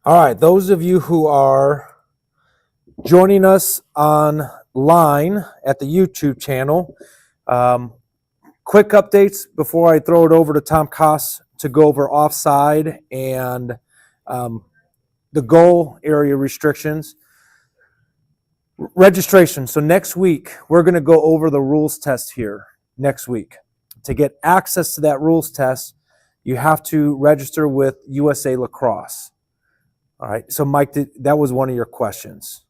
All right, those of you who are joining us online at the YouTube channel, quick updates before I throw it over to Tom Koss to go over offside and the goal area restrictions. Registration. So next week, we're going to go over the rules test here next week. To get access to that rules test, you have to register with USA Lacrosse. All right. So Mike, that was one of your questions.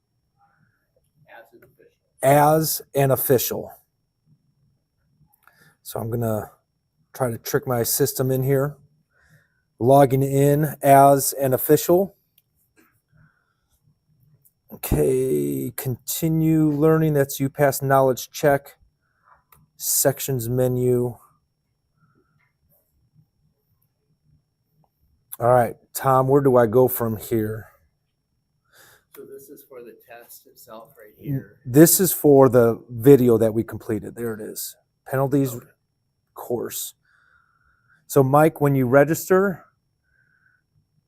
As an official. So I'm going to try to trick my system in here. Logging in as an official. Okay, continue learning. That's UPass knowledge check. Sections menu. All right, Tom, where do I go from here? So this is for the test itself right here. This is for the video that we completed. There it is. Penalties course. So Mike, when you register,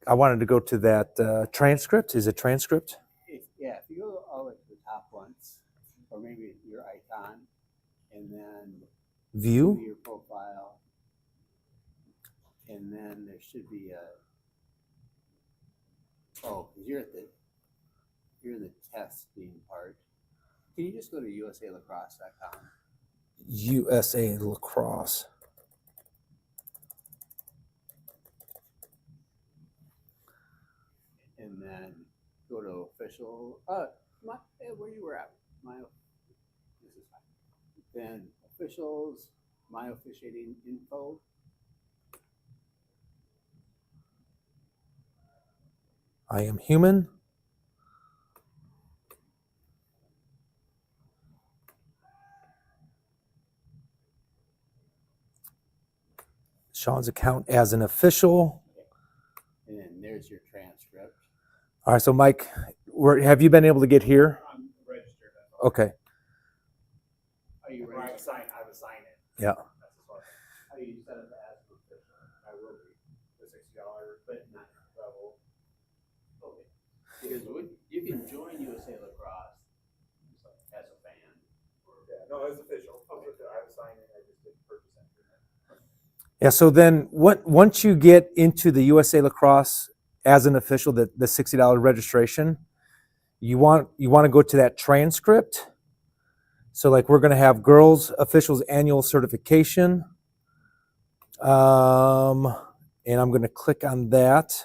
I wanted to go to that transcript. Is it transcript? If you go all the way to the top once, or maybe your icon, and then View your profile, and then there should be you're in the testing part. Can you just go to usalacrosse.com? USA Lacrosse. And then go to official. Where you were at? This is fine. Then officials, my officiating info. I am human. Sean's account as an official. And then there's your transcript. All right, so Mike, have you been able to get here? I'm registered. Okay. Are you I ready? was signed in. Yeah. That's as well. How do you set up the as professional? I will be the $60, but not level. Okay. Because you can join USA Lacrosse as a fan. Yeah, no, it's official. I was signed in. I just didn't purchase anything. Yeah, so then once you get into the USA Lacrosse as an official, the $60 registration, you want to go to that transcript. So like we're going to have girls officials annual certification. And I'm going to click on that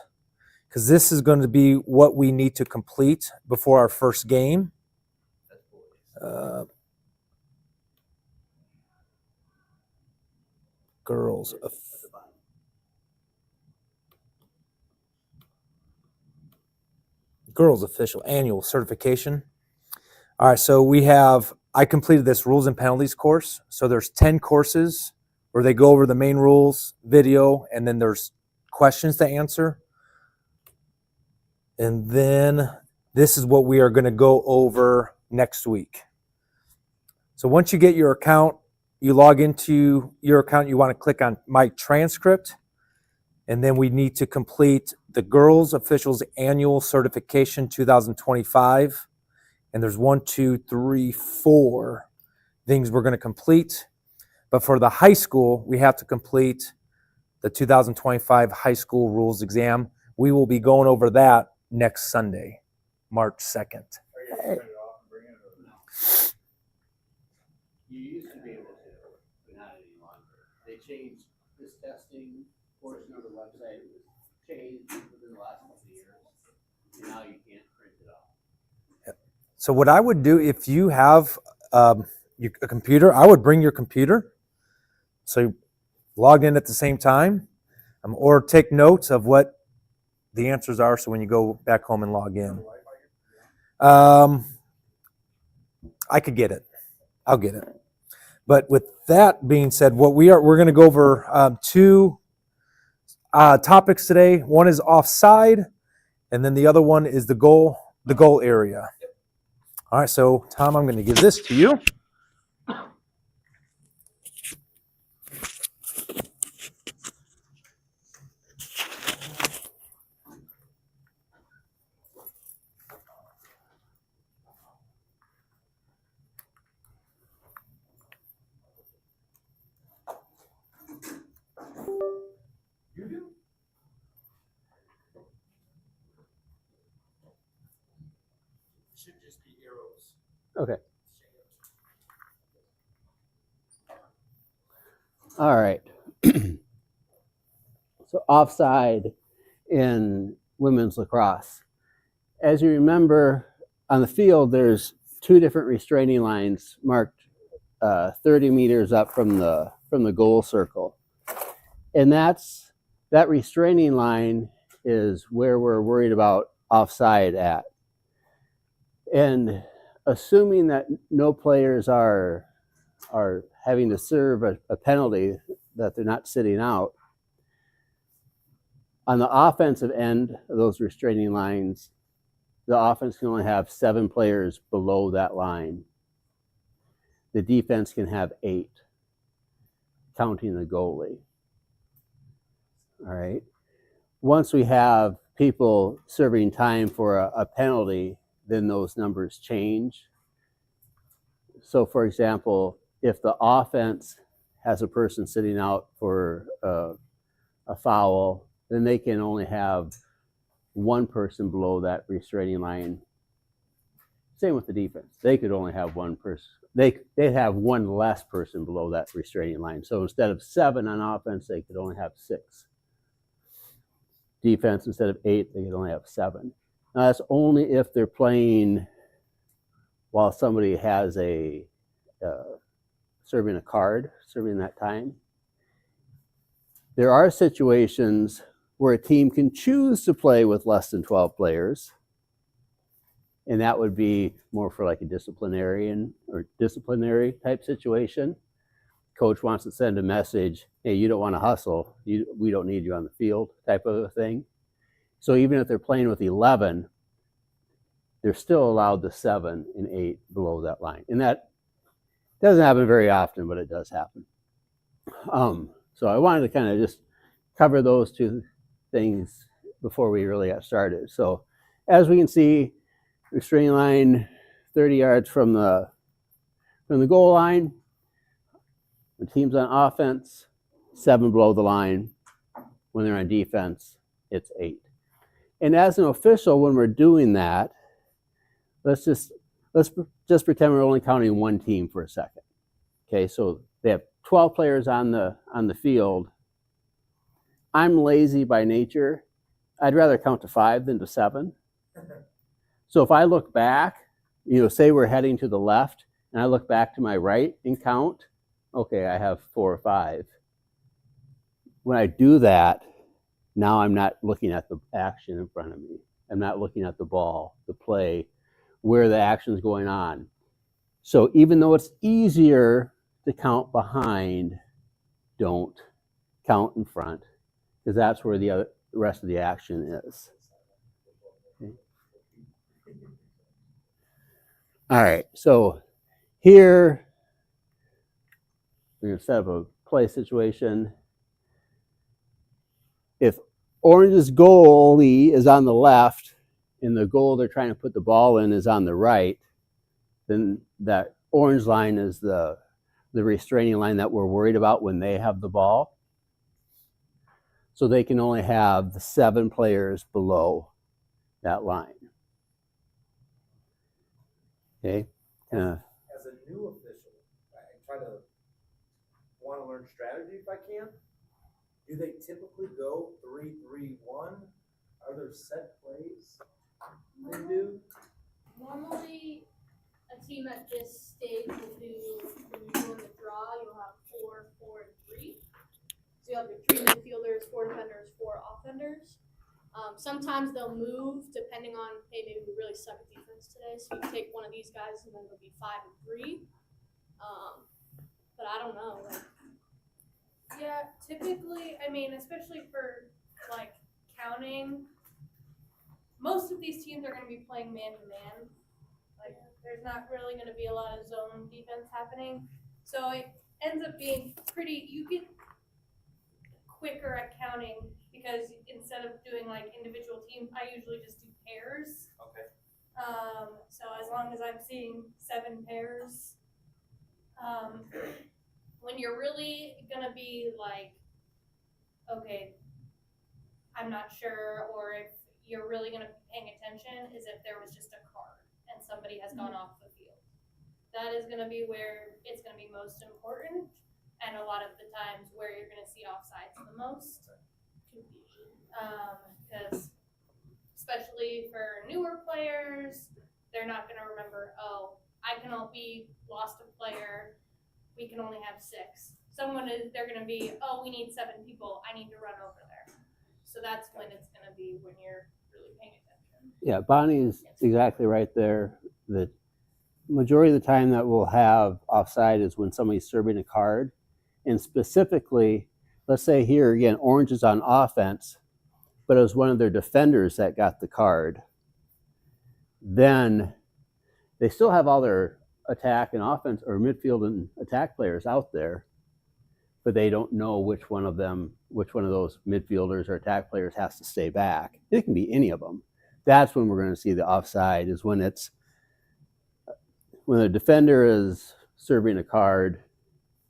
because this is going to be what we need to complete before our first game. Girls. Girls official annual certification. All right, so I completed this rules and penalties course. So there's 10 courses where they go over the main rules, video, and then there's questions to answer. And then this is what we are going to go over next week. So once you get your account, you log into your account, you want to click on My Transcript, and then we need to complete the Girls Officials Annual Certification 2025. And there's 4 things we're going to complete. But for the high school, we have to complete the 2025 high school rules exam. We will be going over that next Sunday, March 2nd. Are you going to print it off and bring it or no? You used to be able to, but not any longer. They changed this testing portion of the website. It was changed within the last couple of years. And now you can't print it off. So what I would do, if you have a computer, I would bring your computer. So you log in at the same time, or take notes of what the answers are. So when you go back home and log in, I could get it. I'll get it. But with that being said, we're going to go over 2 topics today. One is offside, and then the other one is the goal area. All right, so Tom, I'm going to give this to you. Okay. All right. So offside in women's lacrosse. As you remember, on the field, there's two different restraining lines marked 30 meters up from the goal circle, and that restraining line is where we're worried about offside at. And assuming that no players are having to serve a penalty, that they're not sitting out, on the offensive end of those restraining lines, the offense can only have 7 players below that line. The defense can have 8, counting the goalie. All right. Once we have people serving time for a penalty, then those numbers change. So, for example, if the offense has a person sitting out for a foul, then they can only have 1 person below that restraining line. Same with the defense. They could only have 1 person. They'd have 1 less person below that restraining line. So instead of 7 on offense, they could only have 6. Defense, instead of 8, they could only have 7. Now that's only if they're playing while somebody has a serving a card, serving that time. There are situations where a team can choose to play with less than 12 players, and that would be more for like a disciplinary type situation. Coach wants to send a message, hey, you don't want to hustle, we don't need you on the field, type of a thing. So even if they're playing with 11, they're still allowed the 7 and 8 below that line. And that doesn't happen very often, but it does happen. So I wanted to kind of just cover those 2 things before we really got started. So as we can see, restraining line 30 yards from the goal line. The team's on offense, 7 below the line. When they're on defense, it's 8. And as an official, when we're doing that, let's just pretend we're only counting 1 team for a second. Okay, so they have 12 players on the field. I'm lazy by nature. I'd rather count to 5 than to 7. So if I look back, say we're heading to the left, and I look back to my right and count, okay, I have 4 or 5. When I do that, now I'm not looking at the action in front of me. I'm not looking at the ball, the play, where the action's going on. So even though it's easier to count behind, don't count in front, because that's where the rest of the action is. Okay. All right, so here we're going to set up a play situation. If Orange's goalie is on the left and the goal they're trying to put the ball in is on the right, then that orange line is the restraining line that we're worried about when they have the ball. So they can only have the 7 players below that line. Okay. As a new official, I try to want to learn strategy if I can. Do they typically go 3-3-1? Are there set plays they do? Normally, a team at this stage will do, when you're doing the draw, you'll have 4, 4, and 3. So you have your 3 midfielders, 4 defenders, 4 offenders. Sometimes they'll move depending on, hey, maybe we really suck at defense today, so you take one of these guys and then it'll be 5 and 3. But I don't know. Yeah, typically, I mean, especially for like counting, most of these teams are going to be playing man to man. Like, there's not really going to be a lot of zone defense happening. So it ends up being you get quicker at counting because instead of doing like individual teams, I usually just do pairs. Okay. So as long as I'm seeing 7 pairs, when you're really gonna be like, okay, I'm not sure, or if you're really gonna be paying attention, is if there was just a card and somebody has gone off the field. that is gonna be where it's gonna be most important, and a lot of the times where you're gonna see offsides the most. Because especially for newer players, they're not gonna remember, oh, we lost a player, we can only have 6. They're gonna be, oh, we need 7 people, I need to run over there. So that's when it's gonna be when you're really paying attention. Yeah, Bonnie's exactly right there. The majority of the time that we'll have offside is when somebody's serving a card. And specifically, let's say here again, orange is on offense, but it was one of their defenders that got the card. Then they still have all their attack and offense or midfield and attack players out there, but they don't know which one of those midfielders or attack players has to stay back. It can be any of them. That's when we're going to see the offside, is when the defender is serving a card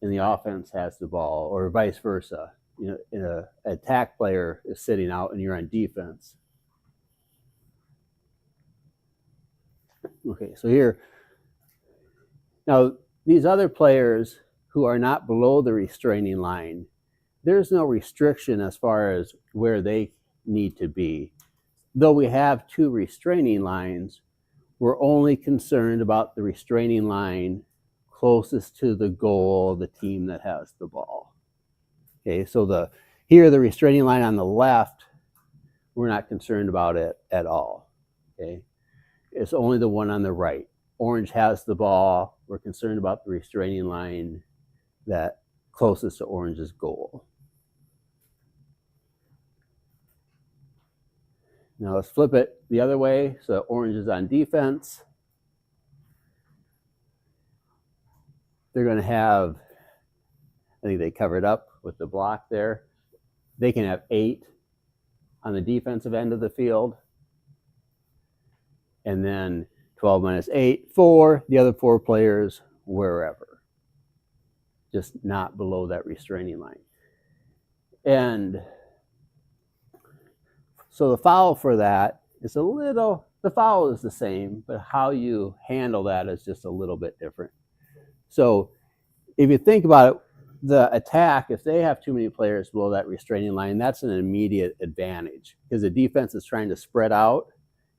and the offense has the ball, or vice versa. You know, an attack player is sitting out and you're on defense. Okay, so here, now these other players who are not below the restraining line, there's no restriction as far as where they need to be. Though we have 2 restraining lines, we're only concerned about the restraining line closest to the goal, the team that has the ball. Okay, so here the restraining line on the left, we're not concerned about it at all. Okay, it's only the one on the right. Orange has the ball. We're concerned about the restraining line that closest to orange's goal. Now let's flip it the other way. So orange is on defense. They're going to have, I think they covered up with the block there. They can have 8 on the defensive end of the field. And then 12 minus 8, 4. The other 4 players wherever. Just not below that restraining line. And so the foul for that is the foul is the same, but how you handle that is just a little bit different. So if you think about it, the attack, if they have too many players below that restraining line, that's an immediate advantage because the defense is trying to spread out.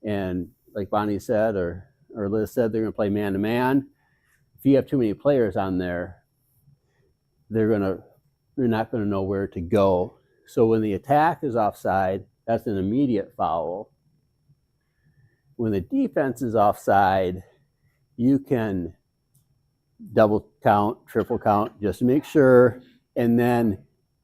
And like Bonnie said, or Liz said, they're going to play man-to-man. If you have too many players on there, they're not going to know where to go. So when the attack is offside, that's an immediate foul. When the defense is offside, you can double count, triple count, just to make sure. And then,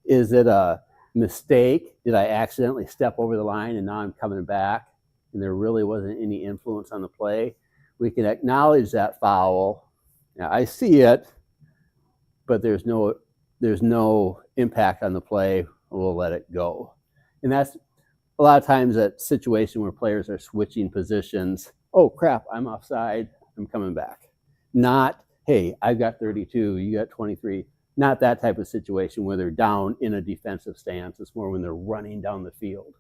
is it a mistake? Did I accidentally step over the line and now I'm coming back and there really wasn't any influence on the play? We can acknowledge that foul. Now, I see it, but there's no impact on the play. We'll let it go. And that's a lot of times that situation where players are switching positions. Oh crap, I'm offside, I'm coming back. Not, hey, I've got 32, you got 23. Not that type of situation where they're down in a defensive stance. It's more when they're running down the field.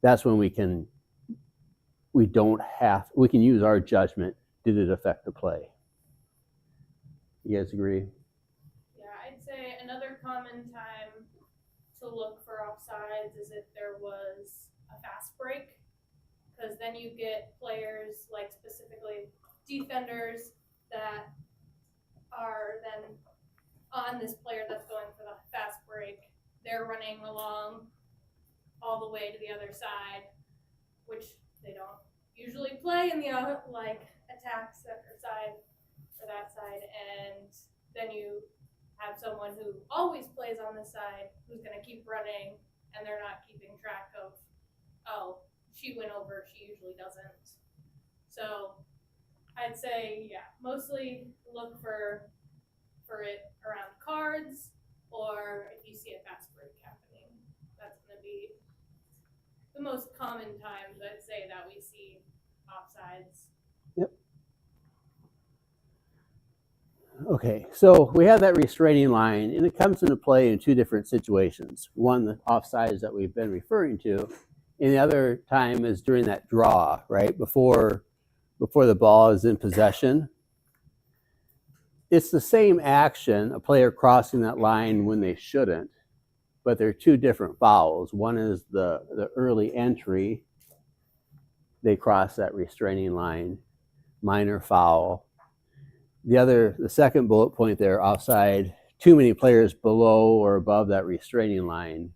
That's when we can use our judgment. Did it affect the play? You guys agree? Yeah, I'd say another common time to look for offsides is if there was a fast break, because then you get players, like specifically defenders, that are then on this player that's going for the fast break. They're running along all the way to the other side, which they don't usually play in the attack side or that side, and then you have someone who always plays on this side who's going to keep running, and they're not keeping track of, oh, she went over, she usually doesn't. So I'd say, yeah, mostly look for it around cards, or if you see a fast break happening. That's going to be the most common times, I'd say, that we see offsides. Yep. Okay, so we have that restraining line, and it comes into play in 2 different situations. One, the offsides that we've been referring to, and the other time is during that draw, right? Before the ball is in possession. it's the same action, a player crossing that line when they shouldn't, but they're two different fouls. One is the early entry. They cross that restraining line, minor foul. The second bullet point there, offside, too many players below or above that restraining line,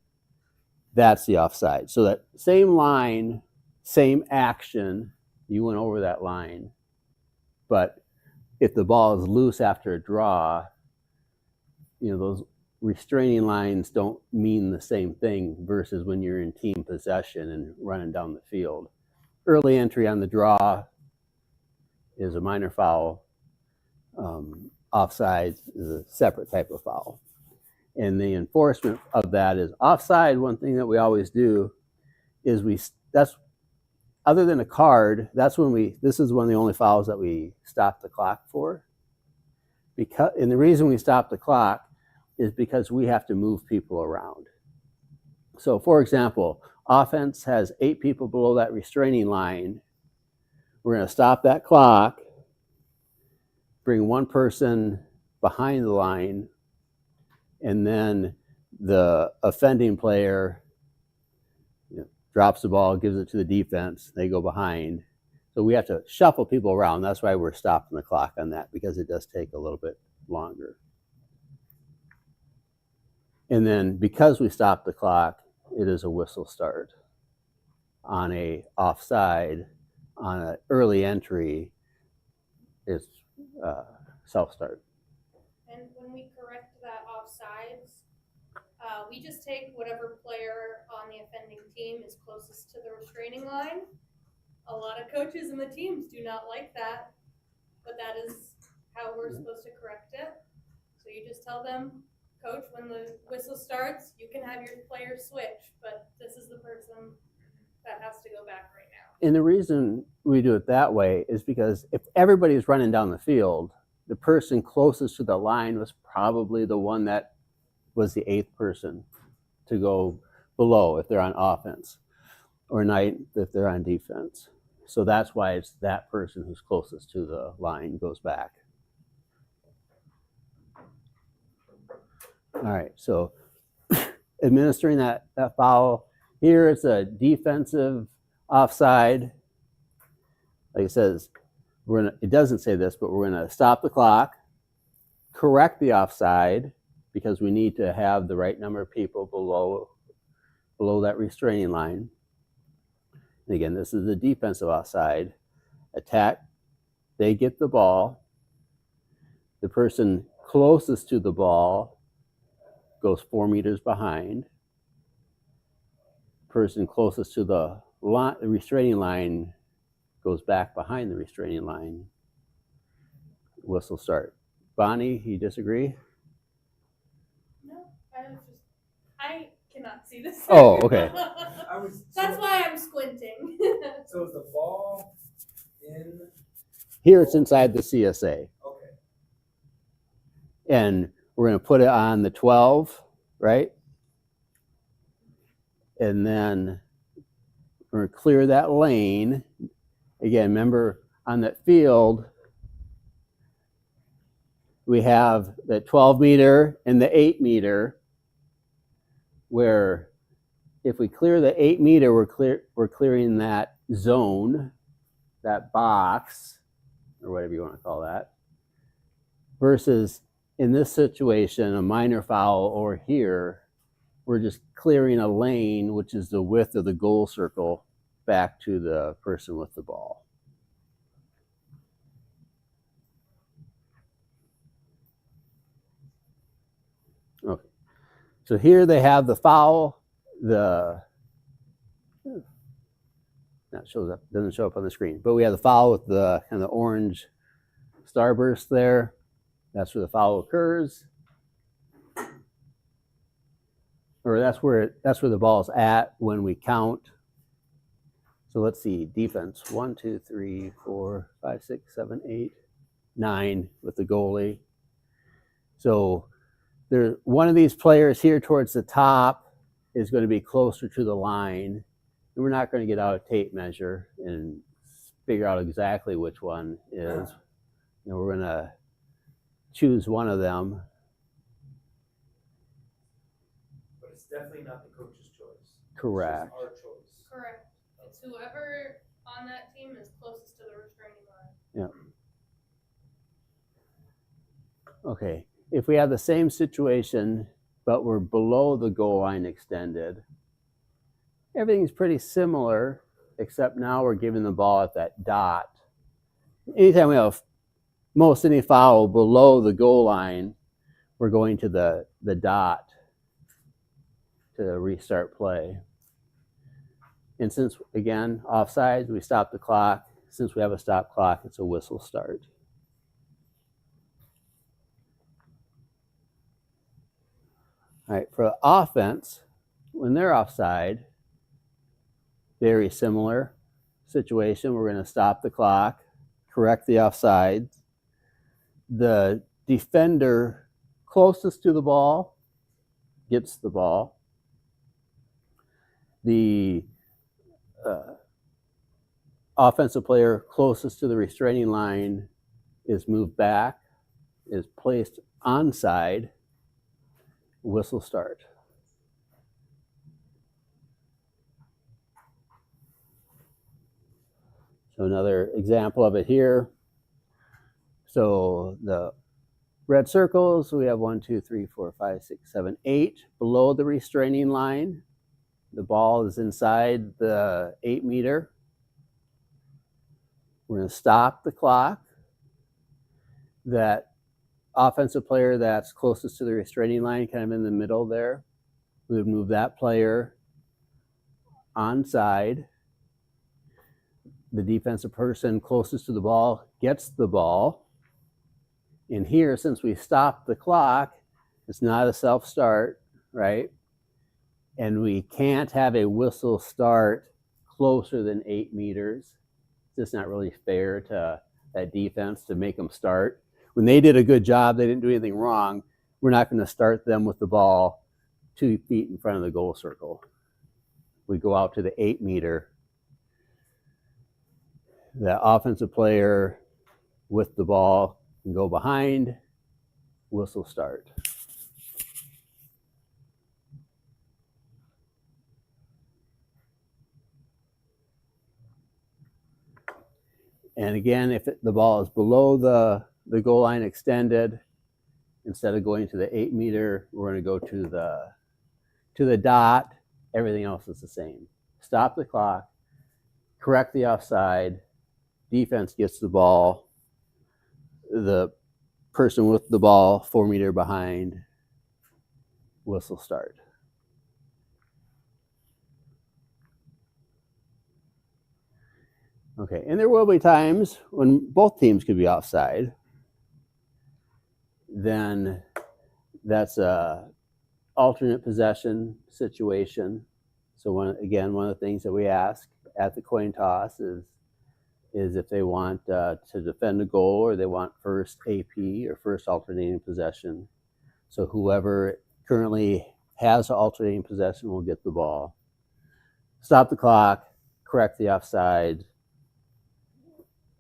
that's the offside. So that same line, same action, you went over that line, but if the ball is loose after a draw, those restraining lines don't mean the same thing versus when you're in team possession and running down the field. Early entry on the draw is a minor foul. Offside is a separate type of foul. And the enforcement of that is offside. One thing that we always do is that's other than a card, this is one of the only fouls that we stop the clock for. And the reason we stop the clock is because we have to move people around. So for example, offense has 8 people below that restraining line. We're going to stop that clock, bring one person behind the line, and then the offending player drops the ball, gives it to the defense, they go behind. So we have to shuffle people around. That's why we're stopping the clock on that, because it does take a little bit longer. And then because we stop the clock, it is a whistle start. On a offside, on an early entry, it's self-start. And when we correct that offsides, we just take whatever player on the offending team is closest to the restraining line. A lot of coaches and the teams do not like that, but that is how we're supposed to correct it. So you just tell them, coach, when the whistle starts, you can have your player switch, but this is the person that has to go back right now. And the reason we do it that way is because if everybody's running down the field, the person closest to the line was probably the one that was the 8th person to go below if they're on offense, or 9th if they're on defense. So that's why it's that person who's closest to the line goes back. All right, so administering that foul. Here it's a defensive offside. Like it says, it doesn't say this, but we're going to stop the clock, correct the offside, because we need to have the right number of people below that restraining line. And again, this is the defensive offside. Attack, they get the ball. The person closest to the ball goes 4 meters behind. Person closest to the restraining line goes back behind the restraining line. Whistle start. Bonnie, you disagree? No, I cannot see this. Oh, okay. That's why I'm squinting. So is the ball in? Here it's inside the CSA. Okay. And we're going to put it on the 12, right? And then we're going to clear that lane. Again, remember on that field, we have the 12 meter and the 8 meter, where if we clear the 8 meter, we're clearing that zone, that box, or whatever you want to call that, versus in this situation, a minor foul, or here, we're just clearing a lane, which is the width of the goal circle, back to the person with the ball. Okay, so here they have the foul. Doesn't show up on the screen, but we have the foul with the kind of orange starburst there. That's where the foul occurs, or that's where the ball's at when we count. So let's see, defense 1, 2, 3, 4, 5, 6, 7, 8, 9 with the goalie. So there, one of these players here towards the top is going to be closer to the line. And we're not going to get out a tape measure and figure out exactly which one is. We're going to choose one of them. But it's definitely not the coach's choice. Correct. It's just our choice. Correct. It's whoever on that team is closest to the restraining line. Yeah. Okay. If we have the same situation, but we're below the goal line extended, everything's pretty similar, except now we're giving the ball at that dot. Anytime we have most any foul below the goal line, we're going to the dot to restart play. And since, again, offsides, we stop the clock. Since we have a stop clock, it's a whistle start. All right, for offense, when they're offside, very similar situation. We're going to stop the clock, correct the offside. The defender closest to the ball gets the ball. The offensive player closest to the restraining line is moved back, is placed onside, whistle start. So another example of it here. So the red circles, we have 1, 2, 3, 4, 5, 6, 7, 8 below the restraining line. The ball is inside the 8 meter. We're going to stop the clock. That offensive player that's closest to the restraining line, kind of in the middle there, we would move that player onside. The defensive person closest to the ball gets the ball. And here, since we stopped the clock, it's not a self-start, right? And we can't have a whistle start closer than 8 meters. It's just not really fair to that defense to make them start. When they did a good job, they didn't do anything wrong, we're not going to start them with the ball 2 feet in front of the goal circle. We go out to the 8 meter. The offensive player with the ball can go behind, whistle start. And again, if the ball is below the goal line extended, instead of going to the 8 meter, we're going to go to the dot. Everything else is the same. Stop the clock, correct the offside, defense gets the ball, the person with the ball 4 meter behind, whistle start. Okay, and there will be times when both teams could be offside. Then that's a alternate possession situation. So one of the things that we ask at the coin toss is if they want to defend a goal or they want first AP or first alternating possession. So whoever currently has alternating possession will get the ball. Stop the clock, correct the offside,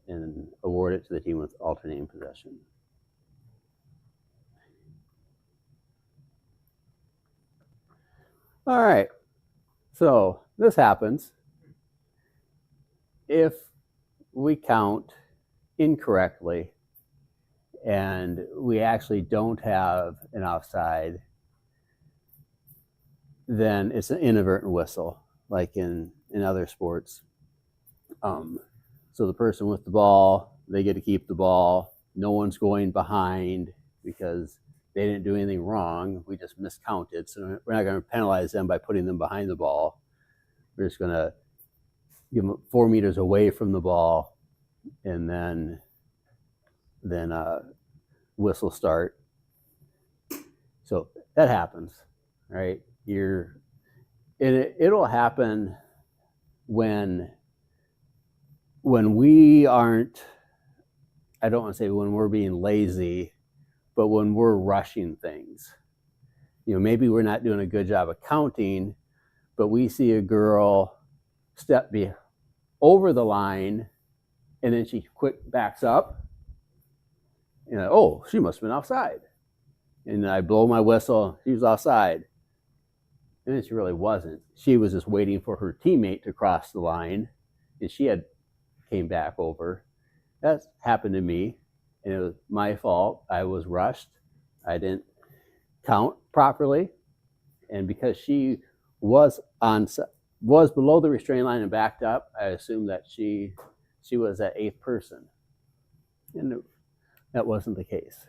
and award it to the team with alternating possession. All right, so this happens if we count incorrectly and we actually don't have an offside, then it's an inadvertent whistle, like in other sports. So the person with the ball, they get to keep the ball. No one's going behind because they didn't do anything wrong. We just miscounted. So we're not going to penalize them by putting them behind the ball. We're just going to give them 4 meters away from the ball and then whistle start. So that happens, right? It'll happen when we aren't, I don't want to say when we're being lazy, but when we're rushing things. Maybe we're not doing a good job of counting, but we see a girl step over the line and then she quick backs up And oh, she must have been offside. And I blow my whistle, she was offside. And then she really wasn't. She was just waiting for her teammate to cross the line, and she had came back over. That happened to me, and it was my fault. I was rushed. I didn't count properly, and because she was below the restraint line and backed up, I assumed that she was that eighth person, and that wasn't the case.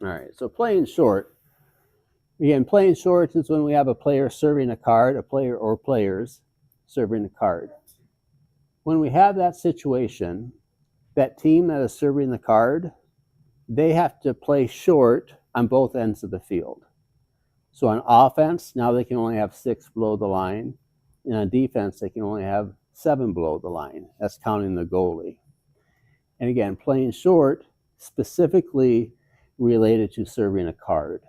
All right, so playing short. Again, playing short is when we have a player serving a card, a player or players serving a card. When we have that situation, that team that is serving the card, they have to play short on both ends of the field. So on offense, now they can only have 6 below the line. And on defense, they can only have 7 below the line. That's counting the goalie. And again, playing short specifically related to serving a card.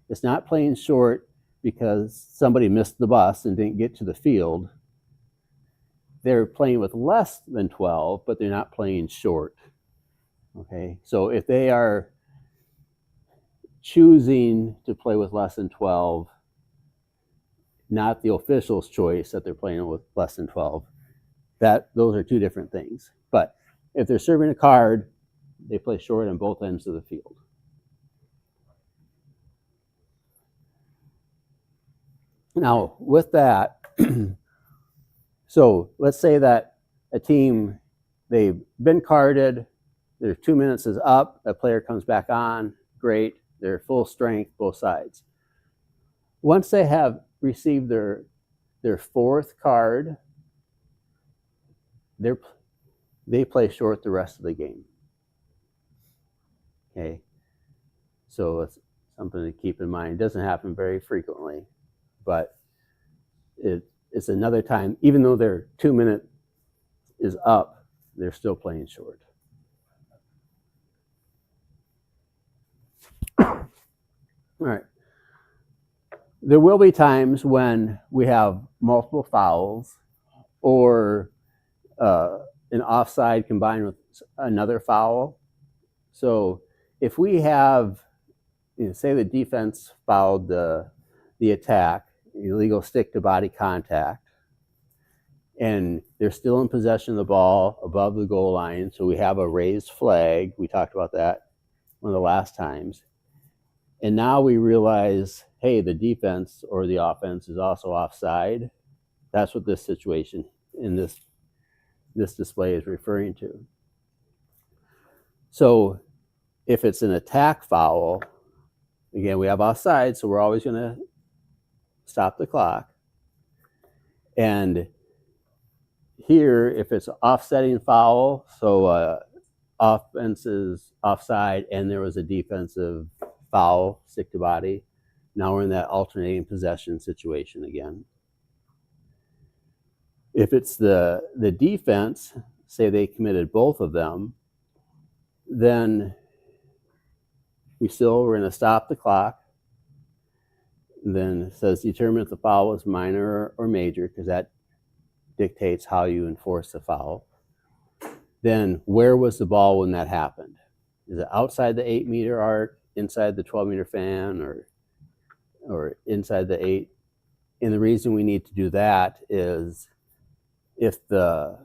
It's not playing short because somebody missed the bus and didn't get to the field. They're playing with less than 12, but they're not playing short. Okay, so if they are choosing to play with less than 12, not the official's choice that they're playing with less than 12, those are two different things. But if they're serving a card, they play short on both ends of the field. Now, with that, so let's say that a team, they've been carded, their 2 minutes is up, a player comes back on, great, they're full strength, both sides. Once they have received their 4th card, they play short the rest of the game. Okay, so it's something to keep in mind. It doesn't happen very frequently, but it's another time, even though their 2 minute is up, they're still playing short. All right. There will be times when we have multiple fouls or an offside combined with another foul. So if we have, say the defense fouled the attack, illegal stick to body contact, and they're still in possession of the ball above the goal line, so we have a raised flag. We talked about that one of the last times. And now we realize, hey, the defense or the offense is also offside. That's what this situation in this display is referring to. So if it's an attack foul, again, we have offside, so we're always going to stop the clock. And here, if it's offsetting foul, so offense is offside and there was a defensive foul, stick to body, now we're in that alternating possession situation again. If it's the defense, say they committed both of them, then we're going to stop the clock. And then it says determine if the foul was minor or major, because that dictates how you enforce the foul. Then where was the ball when that happened? Is it outside the 8-meter arc, inside the 12-meter fan, or inside the 8? And the reason we need to do that is if the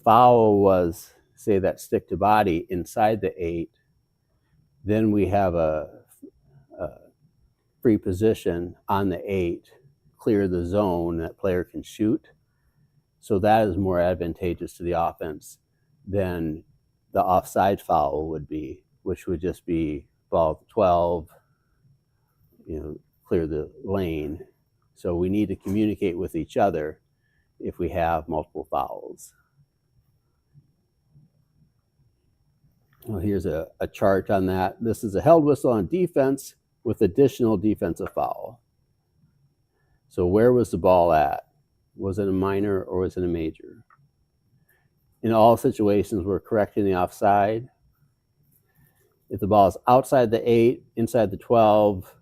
foul was, say, that stick to body inside the 8, then we have a free position on the 8, clear the zone, that player can shoot. So that is more advantageous to the offense than the offside foul would be, which would just be ball 12, clear the lane. So we need to communicate with each other if we have multiple fouls. Well, here's a chart on that. This is a held whistle on defense with additional defensive foul. So where was the ball at? Was it a minor or was it a major? In all situations, we're correcting the offside. If the ball is outside the 8, inside the 12,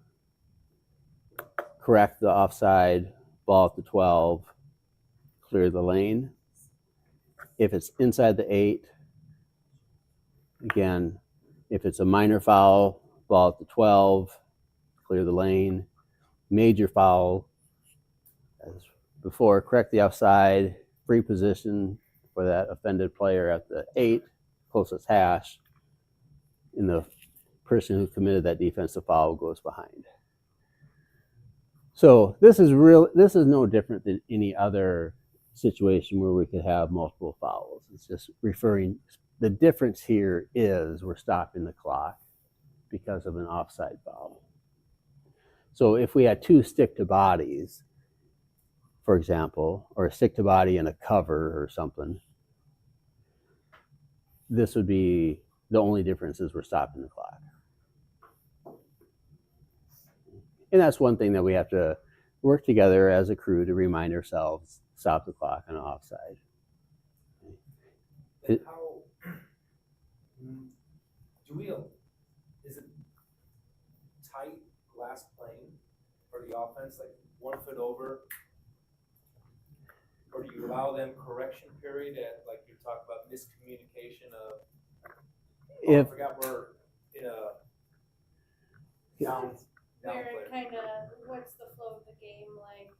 correct the offside, ball at the 12, clear the lane. If it's inside the 8, again, if it's a minor foul, ball at the 12, clear the lane. Major foul, as before, correct the offside, free position for that offended player at the 8, closest hash, and the person who committed that defensive foul goes behind. So this is no different than any other situation where we could have multiple fouls. It's just referring, the difference here is we're stopping the clock because of an offside foul. So if we had 2 stick to bodies, for example, or a stick to body and a cover or something, this would be the only difference is we're stopping the clock. And that's one thing that we have to work together as a crew to remind ourselves, stop the clock on offside. How do we? Is it tight last plane for the offense, like 1 foot over, or do you allow them correction period at, like you talk about miscommunication of? I forgot we're in a down. Where it kind of, what's the flow of the game like?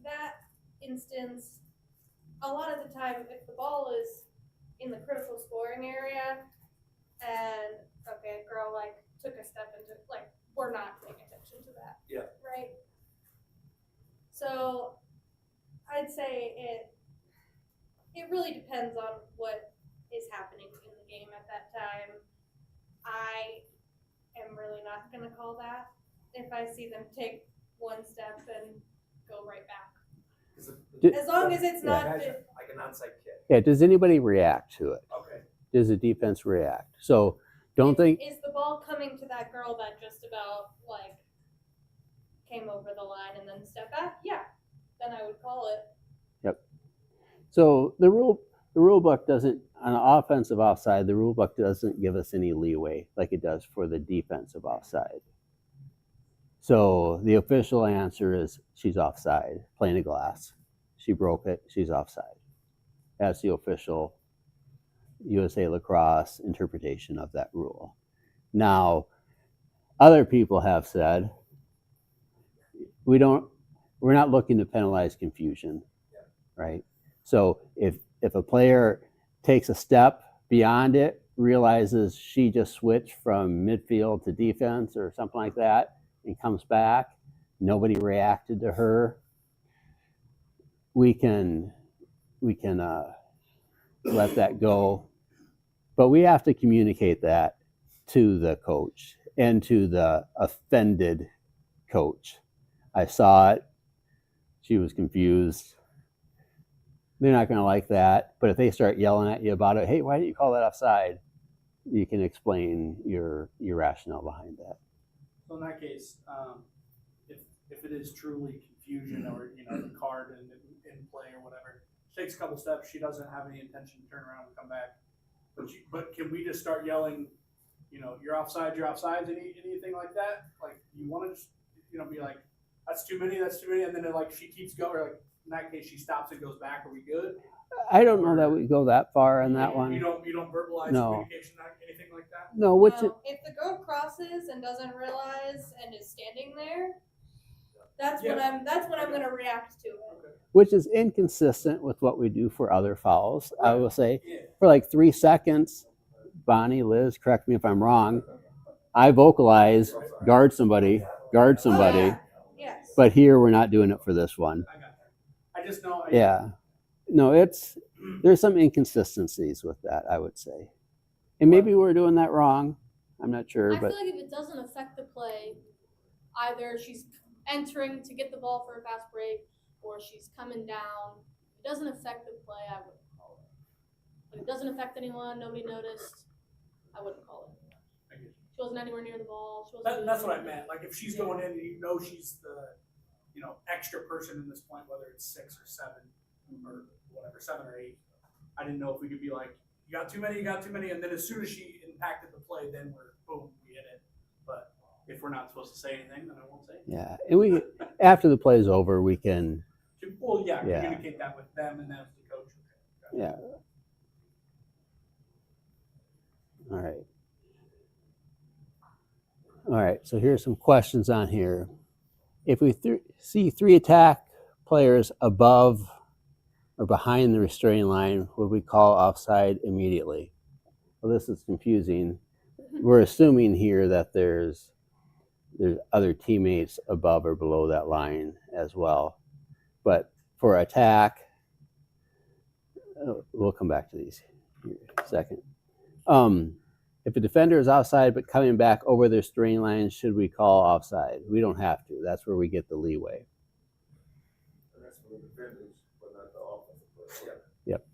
That instance, a lot of the time, if the ball is in the critical scoring area, and okay, a girl like took a step into, like, we're not paying attention to that. Yeah. Right. So, I'd say it really depends on what is happening in the game at that time. I am really not going to call that if I see them take 1 step and go right back. As long as it's not like an onside kick. Yeah, does anybody react to it? Okay. Does the defense react? So don't think. Is the ball coming to that girl that just about like came over the line and then stepped back? Yeah, then I would call it. Yep. So the rule book doesn't, on an offensive offside, the rule book doesn't give us any leeway like it does for the defensive offside. So the official answer is she's offside, playing a glass. She broke it, she's offside. That's the official USA Lacrosse interpretation of that rule. Now, other people have said, we're not looking to penalize confusion, right? So if a player takes a step beyond it, realizes she just switched from midfield to defense or something like that, and comes back, nobody reacted to her, we can let that go. But we have to communicate that to the coach and to the offended coach. I saw it. She was confused. They're not going to like that. But if they start yelling at you about it, hey, why didn't you call that offside? You can explain your rationale behind that. So in that case, if it is truly confusion or the card in play or whatever, she takes a couple steps. She doesn't have any intention to turn around and come back. But can we just start yelling, you're offside, anything like that? Like you want to just be like, that's too many, and then she keeps going. Or like in that case, she stops and goes back. Are we good? I don't know that we go that far on that one. You don't verbalize No. communication, anything like that. No, If the girl crosses and doesn't realize and is standing there, that's when I'm going to react to it. Okay. which is inconsistent with what we do for other fouls. I will say Yeah. for like 3 seconds, Bonnie, Liz, correct me if I'm wrong, I vocalize guard somebody, Yes. but here we're not doing it for this one. I got that. I just know. Yeah. No, there's some inconsistencies with that, I would say. And maybe we're doing that wrong. I'm not sure, I but feel like if it doesn't affect the play, either she's entering to get the ball for a fast break or she's coming down. If it doesn't affect the play, I wouldn't call it. If it doesn't affect anyone, nobody noticed, I wouldn't call it. She wasn't anywhere near the ball. She wasn't That's what I meant. Like if she's going in and she's the extra person in this point, whether it's 6 or 7 or whatever, 7 or 8. I didn't know if we could be like, you got too many, and then as soon as she impacted the play, then boom, we hit it. But if we're not supposed to say anything, then I won't say anything. yeah. And we, after the play is over, we can, Well, Yeah. communicate that with them and then with the coach. Yeah. All right. All right, so here's some questions on here. If we see 3 attack players above or behind the restraining line, would we call offside immediately? Well, this is confusing. We're assuming here that there's other teammates above or below that line as well. But for attack, we'll come back to these here in a second. If a defender is offside but coming back over their restraining line, should we call offside? We don't have to. That's where we get the leeway. That's for the defenders, but not the offensive player. Yep.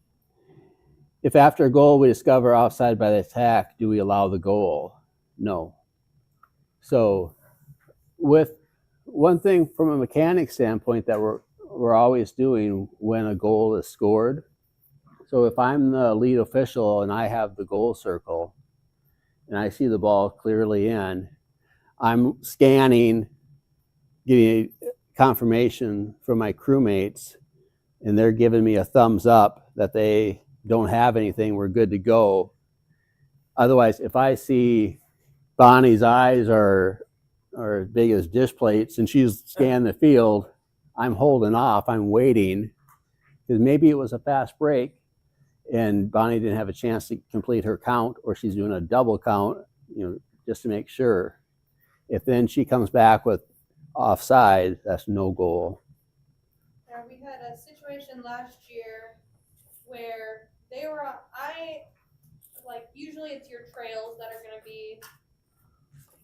If after a goal we discover offside by the attack, do we allow the goal? No. So with one thing from a mechanic standpoint that we're always doing when a goal is scored. So if I'm the lead official and I have the goal circle and I see the ball clearly in, I'm scanning, getting confirmation from my crewmates, and they're giving me a thumbs up that they don't have anything, we're good to go. Otherwise, if I see Bonnie's eyes are as big as dish plates and she's scanning the field, I'm holding off, I'm waiting, because maybe it was a fast break and Bonnie didn't have a chance to complete her count, or she's doing a double count, just to make sure. If then she comes back with offside, that's no goal. Now, we had a situation last year where usually it's your trails that are going to be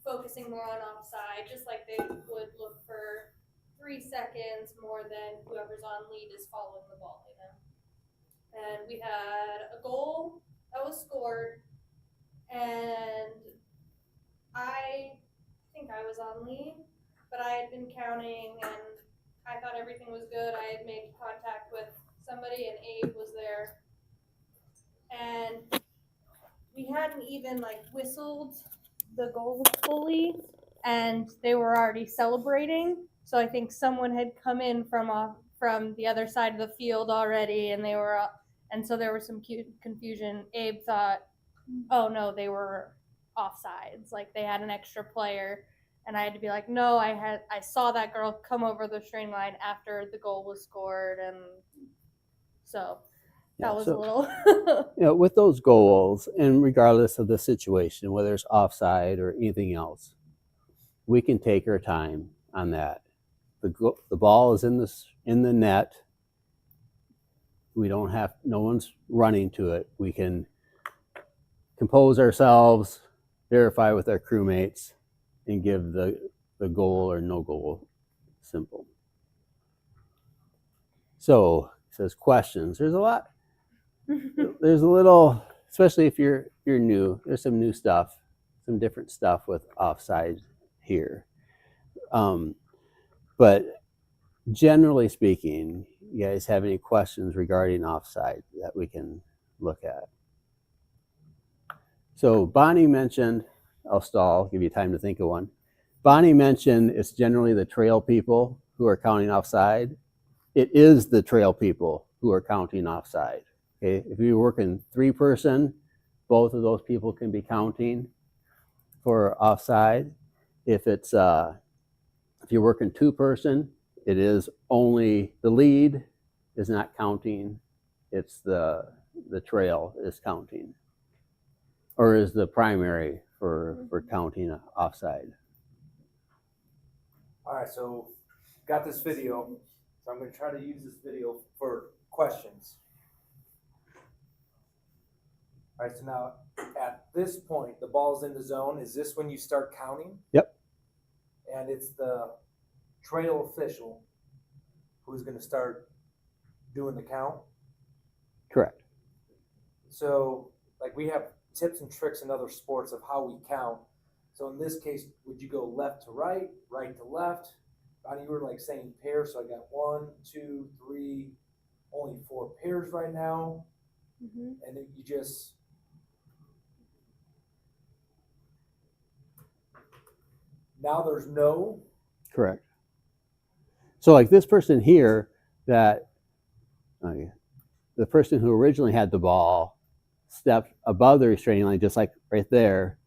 focusing more on offside, just like they would look for 3 seconds more than whoever's on lead is following the ball, And we had a goal that was scored, and I think I was on lead, but I had been counting and I thought everything was good. I had made contact with somebody and Abe was there. And we hadn't even whistled the goal fully and they were already celebrating. So I think someone had come in from the other side of the field already and they were up. And so there was some confusion. Abe thought, oh no, they were offsides. They had an extra player. And I had to be like, no, I saw that girl come over the string line after the goal was scored. And so that was a little. With those goals, and regardless of the situation, whether it's offside or anything else, we can take our time on that. The ball is in the net. We don't have, no one's running to it. We can compose ourselves, verify with our crewmates, and give the goal or no goal simple. So it says questions. There's a lot. There's a little, especially if you're new, there's some new stuff, some different stuff with offside here. But generally speaking, you guys have any questions regarding offside that we can look at? So Bonnie mentioned, I'll stall, give you time to think of one. Bonnie mentioned it's generally the trail people who are counting offside. It is the trail people who are counting offside. Okay, if you're working 3-person, both of those people can be counting for offside. If it's if you're working 2-person, it is only the lead is not counting. It's the trail is counting, or is the primary for counting offside. All right, so got this video, so I'm going to try to use this video for questions. All right, so now at this point, the ball's in the zone. Is this when you start counting? Yep. And it's the trail official who's going to start doing the count? Correct. So, we have tips and tricks in other sports of how we count. So in this case, would you go left to right, right to left? You were saying pairs, so I got 1, 2, 3, only 4 pairs right now. Mm-hmm. And then you just now there's no. Correct. So this person here that the person who originally had the ball stepped above the restraining line, just like right there,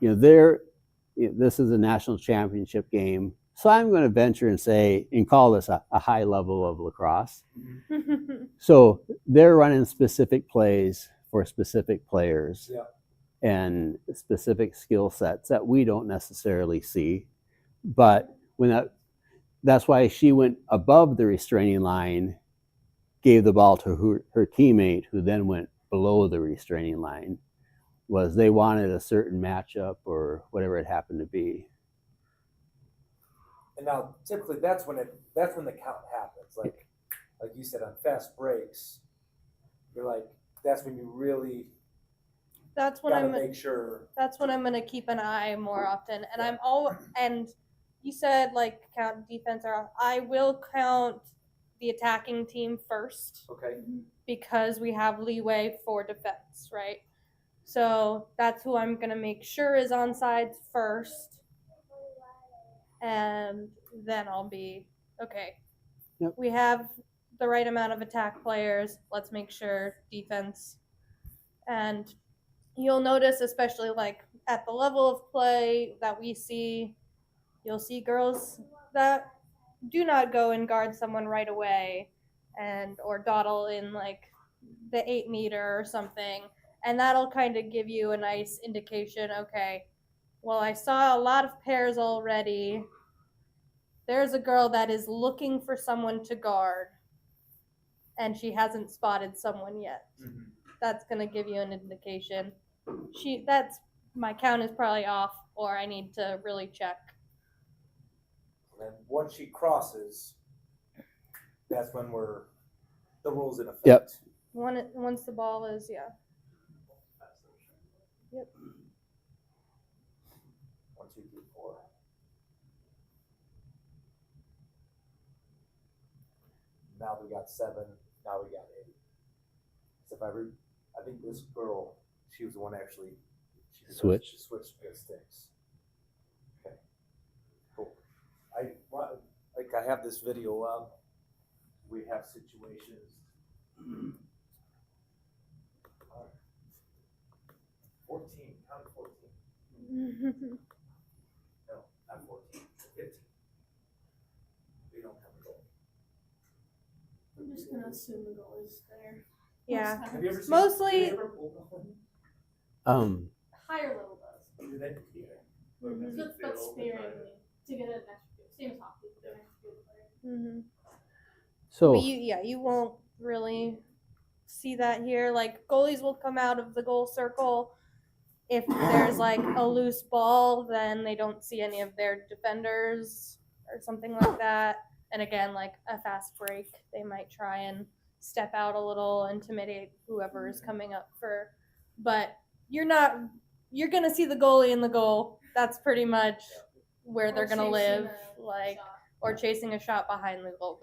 this is a national championship game. So I'm going to venture and say, and call this a high level of lacrosse. So they're running specific plays for specific players and specific skill sets that we don't necessarily see. But that's why she went above the restraining line, gave the ball to her teammate, who then went below the restraining line, was they wanted a certain matchup or whatever it happened to be. And now, typically, that's when the count happens. Like you said, on fast breaks, you're like, that's when you really That's when gotta I'm make sure. that's when I'm gonna keep an eye more often. And and you said like count defense or I will count the attacking team first Okay. because we have leeway for defense, right? So that's who I'm gonna make sure is on sides first. And then I'll be okay. Yep. We have the right amount of attack players. Let's make sure defense. And you'll notice, especially like at the level of play that we see, you'll see girls that do not go and guard someone right away or dawdle in like the 8 meter or something. And that'll kind of give you a nice indication, okay, well, I saw a lot of pairs already. There's a girl that is looking for someone to guard, and she hasn't spotted someone yet. Mm-hmm. That's going to give you an indication. My count is probably off, or I need to really check. And once she crosses, that's when the rules in effect. Yep. Once the ball is, yeah. Yep. 1, 2, 3, 4. Now we got 7. Now we got 8. So I think this girl, she was the one actually. She switched to sticks. Okay. Cool. I have this video up. We have situations. 14. Count 14. No, not 14. 15. We don't have a goal. I'm just gonna assume the goal is there. Yeah. Have you ever seen? Mostly- Have you ever pulled one? Higher level does. Do they? Yeah. But sparingly to get an extra field. Same as hockey, to get an extra field player. Mm-hmm. So But you won't really see that here. Like goalies will come out of the goal circle. If there's like a loose ball, then they don't see any of their defenders or something like that. And again, like a fast break, they might try and step out a little, intimidate whoever is coming up but you're gonna see the goalie in the goal. That's pretty much where they're gonna live, or chasing a shot behind the goal.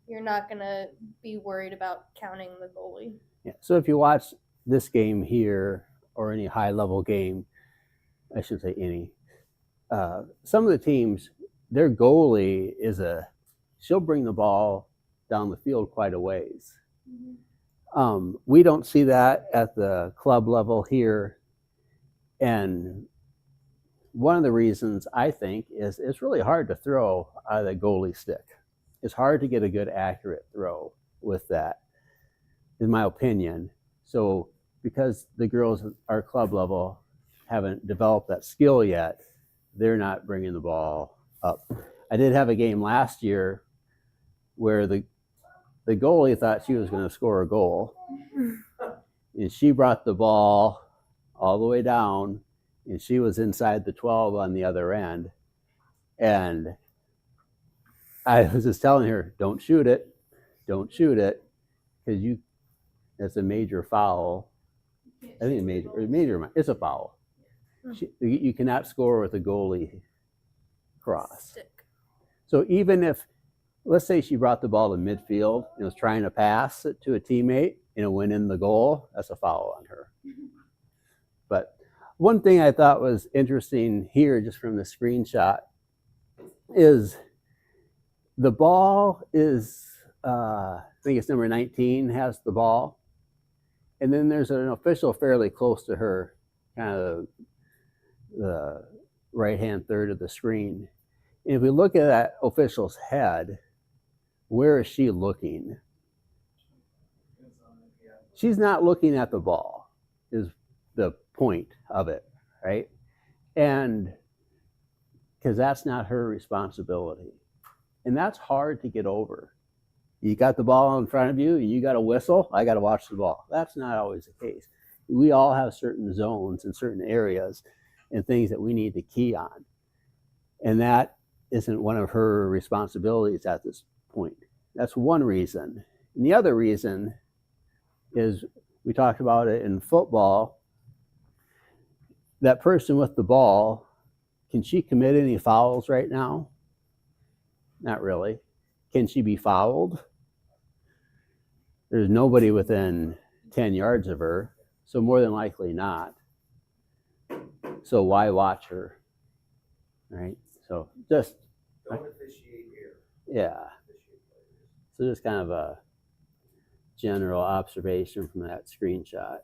You're not gonna be worried about counting the goalie. yeah. So if you watch this game here or any high level game, I should say any, some of the teams, their goalie she'll bring the ball down the field quite a ways. We don't see that at the club level here. And one of the reasons I think is it's really hard to throw out of the goalie stick. It's hard to get a good accurate throw with that, in my opinion. So because the girls at our club level haven't developed that skill yet, they're not bringing the ball up. I did have a game last year where the goalie thought she was going to score a goal, and she brought the ball all the way down, and she was inside the 12 on the other end. And I was just telling her, don't shoot it, because that's a major foul. I think it's a foul. You cannot score with a goalie cross. Stick. So even if, let's say she brought the ball to midfield and was trying to pass it to a teammate and it went in the goal, that's a foul on her. But one thing I thought was interesting here, just from the screenshot, is the ball is I think it's number 19, has the ball. And then there's an official fairly close to her, kind of the right-hand third of the screen. And if we look at that official's head, where is she looking? She's not looking at the ball, is the point of it, right? And because that's not her responsibility. And that's hard to get over. You got the ball in front of you, you got to whistle, I got to watch the ball. That's not always the case. We all have certain zones and certain areas and things that we need to key on. And that isn't one of her responsibilities at this point. That's one reason. And the other reason is, we talked about it in football, that person with the ball, can she commit any fouls right now? Not really. Can she be fouled? There's nobody within 10 yards of her, so more than likely not. So why watch her, right? So just, Don't officiate here. yeah. Officiate players. So just kind of a general observation from that screenshot.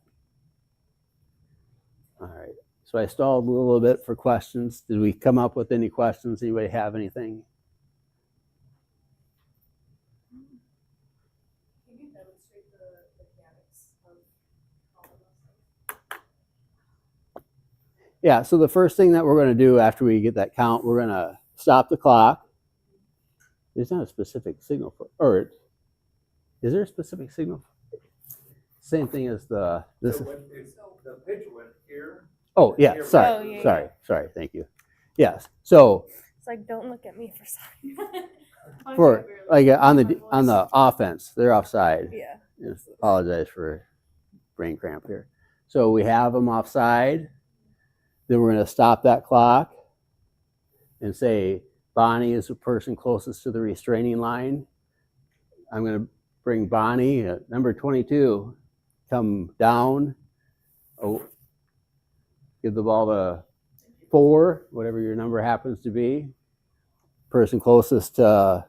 All right. So I stalled a little bit for questions. Did we come up with any questions? Anybody have anything? Can you demonstrate the mechanics of all of those? Yeah, so the first thing that we're going to do after we get that count, we're going to stop the clock. There's not a specific signal for, or is there a specific signal? Same thing as the, this So is, when the pitch went here. oh yeah, here, sorry, Oh, yeah, sorry, sorry, thank you. Yes, so It's like, don't look at me for something. for, like on the offense, they're offside. Yeah. Just apologize for brain cramp here. So we have them offside. Then we're going to stop that clock and say, Bonnie is the person closest to the restraining line. I'm going to bring Bonnie, number 22, come down. Oh, give the ball to 4, whatever your number happens to be. Person closest to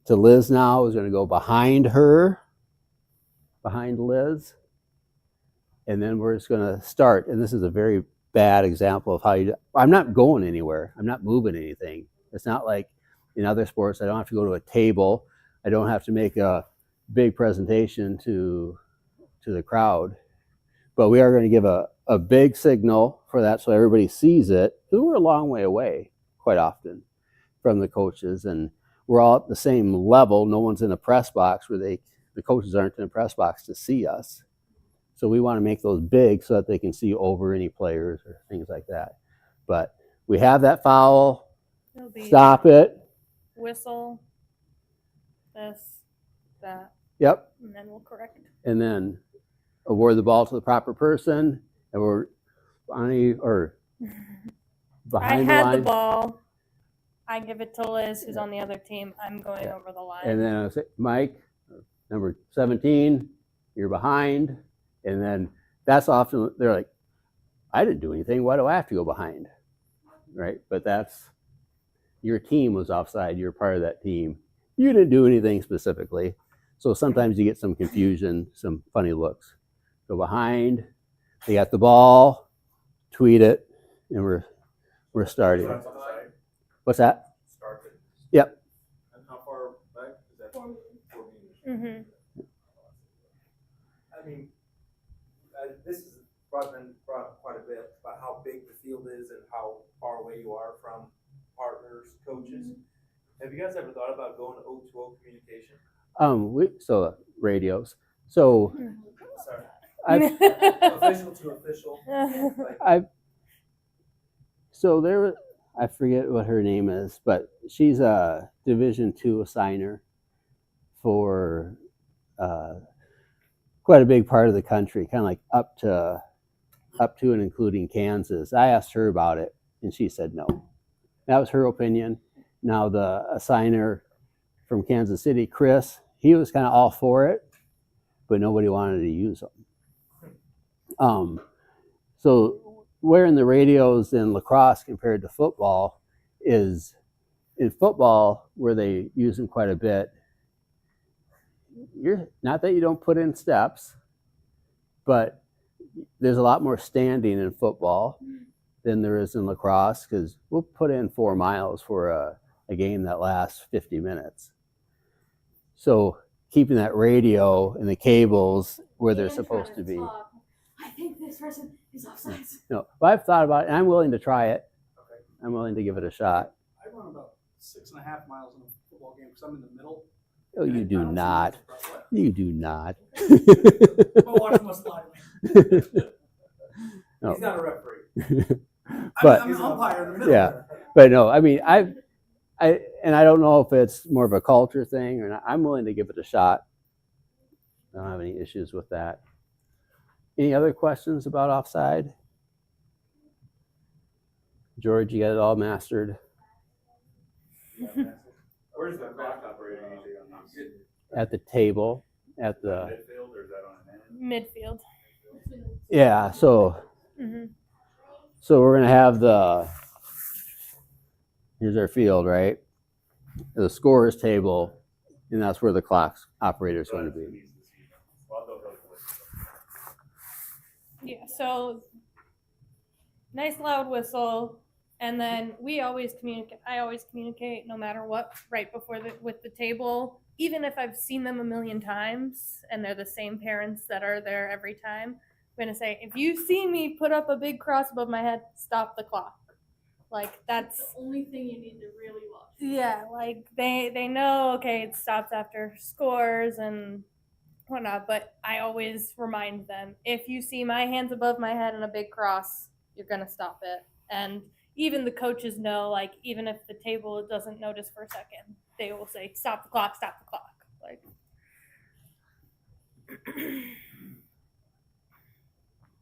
Liz now is going to go behind her, behind Liz. And then we're just going to start. And this is a very bad example of how you, I'm not going anywhere. I'm not moving anything. It's not like in other sports, I don't have to go to a table. I don't have to make a big presentation to the crowd. But we are going to give a big signal for that so everybody sees it. Because we're a long way away quite often from the coaches. And we're all at the same level. No one's in a press box where the coaches aren't in a press box to see us. So we want to make those big so that they can see over any players or things like that. But we have that foul. It'll be Stop it. whistle, this, that, Yep. and then we'll correct. And then award the ball to the proper person. And we're Bonnie or behind I had the line. the ball. I give it to Liz, who's on the other team. I'm going over the line. And then I say, Mike, number 17, you're behind. And then that's often, they're like, I didn't do anything. Why do I have to go behind? Right? But that's, your team was offside. You're part of that team. You didn't do anything specifically. So sometimes you get some confusion, some funny looks. Go behind. They got the ball. Tweet it. And we're starting. Front side, What's that? start it. Yep. And how far back is that? 4 meters. 4 meters. Mm-hmm. I mean, this is brought up quite a bit about how big the field is and how far away you are from partners, coaches. Have you guys ever thought about going to O2O communication? So radios. So Sorry, I official to official. so there, I forget what her name is, but she's a Division II assigner for quite a big part of the country, kind of like up to and including Kansas. I asked her about it, and she said no. That was her opinion. Now the assigner from Kansas City, Chris, he was kind of all for it, but nobody wanted to use them. So wearing the radios in lacrosse compared to football is, in football, where they use them quite a bit, you're not that you don't put in steps, but there's a lot more standing in football than there is in lacrosse, because we'll put in 4 miles for a game that lasts 50 minutes. So keeping that radio and the cables where they're And supposed trying to be. talk. I think this person is offsides. No, but I've thought about it, and I'm willing to try it. I'm willing to give it a shot. I run about 6.5 miles in a football game because I'm in the middle. Oh, you do not. You do not. My wife must lie to me. No. He's not a referee. But I'm an umpire in the middle. yeah, but no, I mean, I don't know if it's more of a culture thing or not. I'm willing to give it a shot. I don't have any issues with that. Any other questions about offside? George, you got it all mastered. Where's the clock operator usually on these? At the table, at the Midfield, or is that on an end? Midfield. yeah. So we're gonna have here's our field, right? The scorers table, and that's where the clock operator is going to be. Yeah, so nice loud whistle, and then we always communicate. I always communicate no matter what right before with the table, even if I've seen them a million times and they're the same parents that are there every time. I'm gonna say, if you see me put up a big cross above my head, stop the clock. Like That's that's the only thing you need to really watch. yeah, like they know, okay, it stops after scores and whatnot, but I always remind them, if you see my hands above my head in a big cross, you're gonna stop it. And even the coaches know, like, even if the table doesn't notice for a second, they will say, stop the clock, stop the clock. Like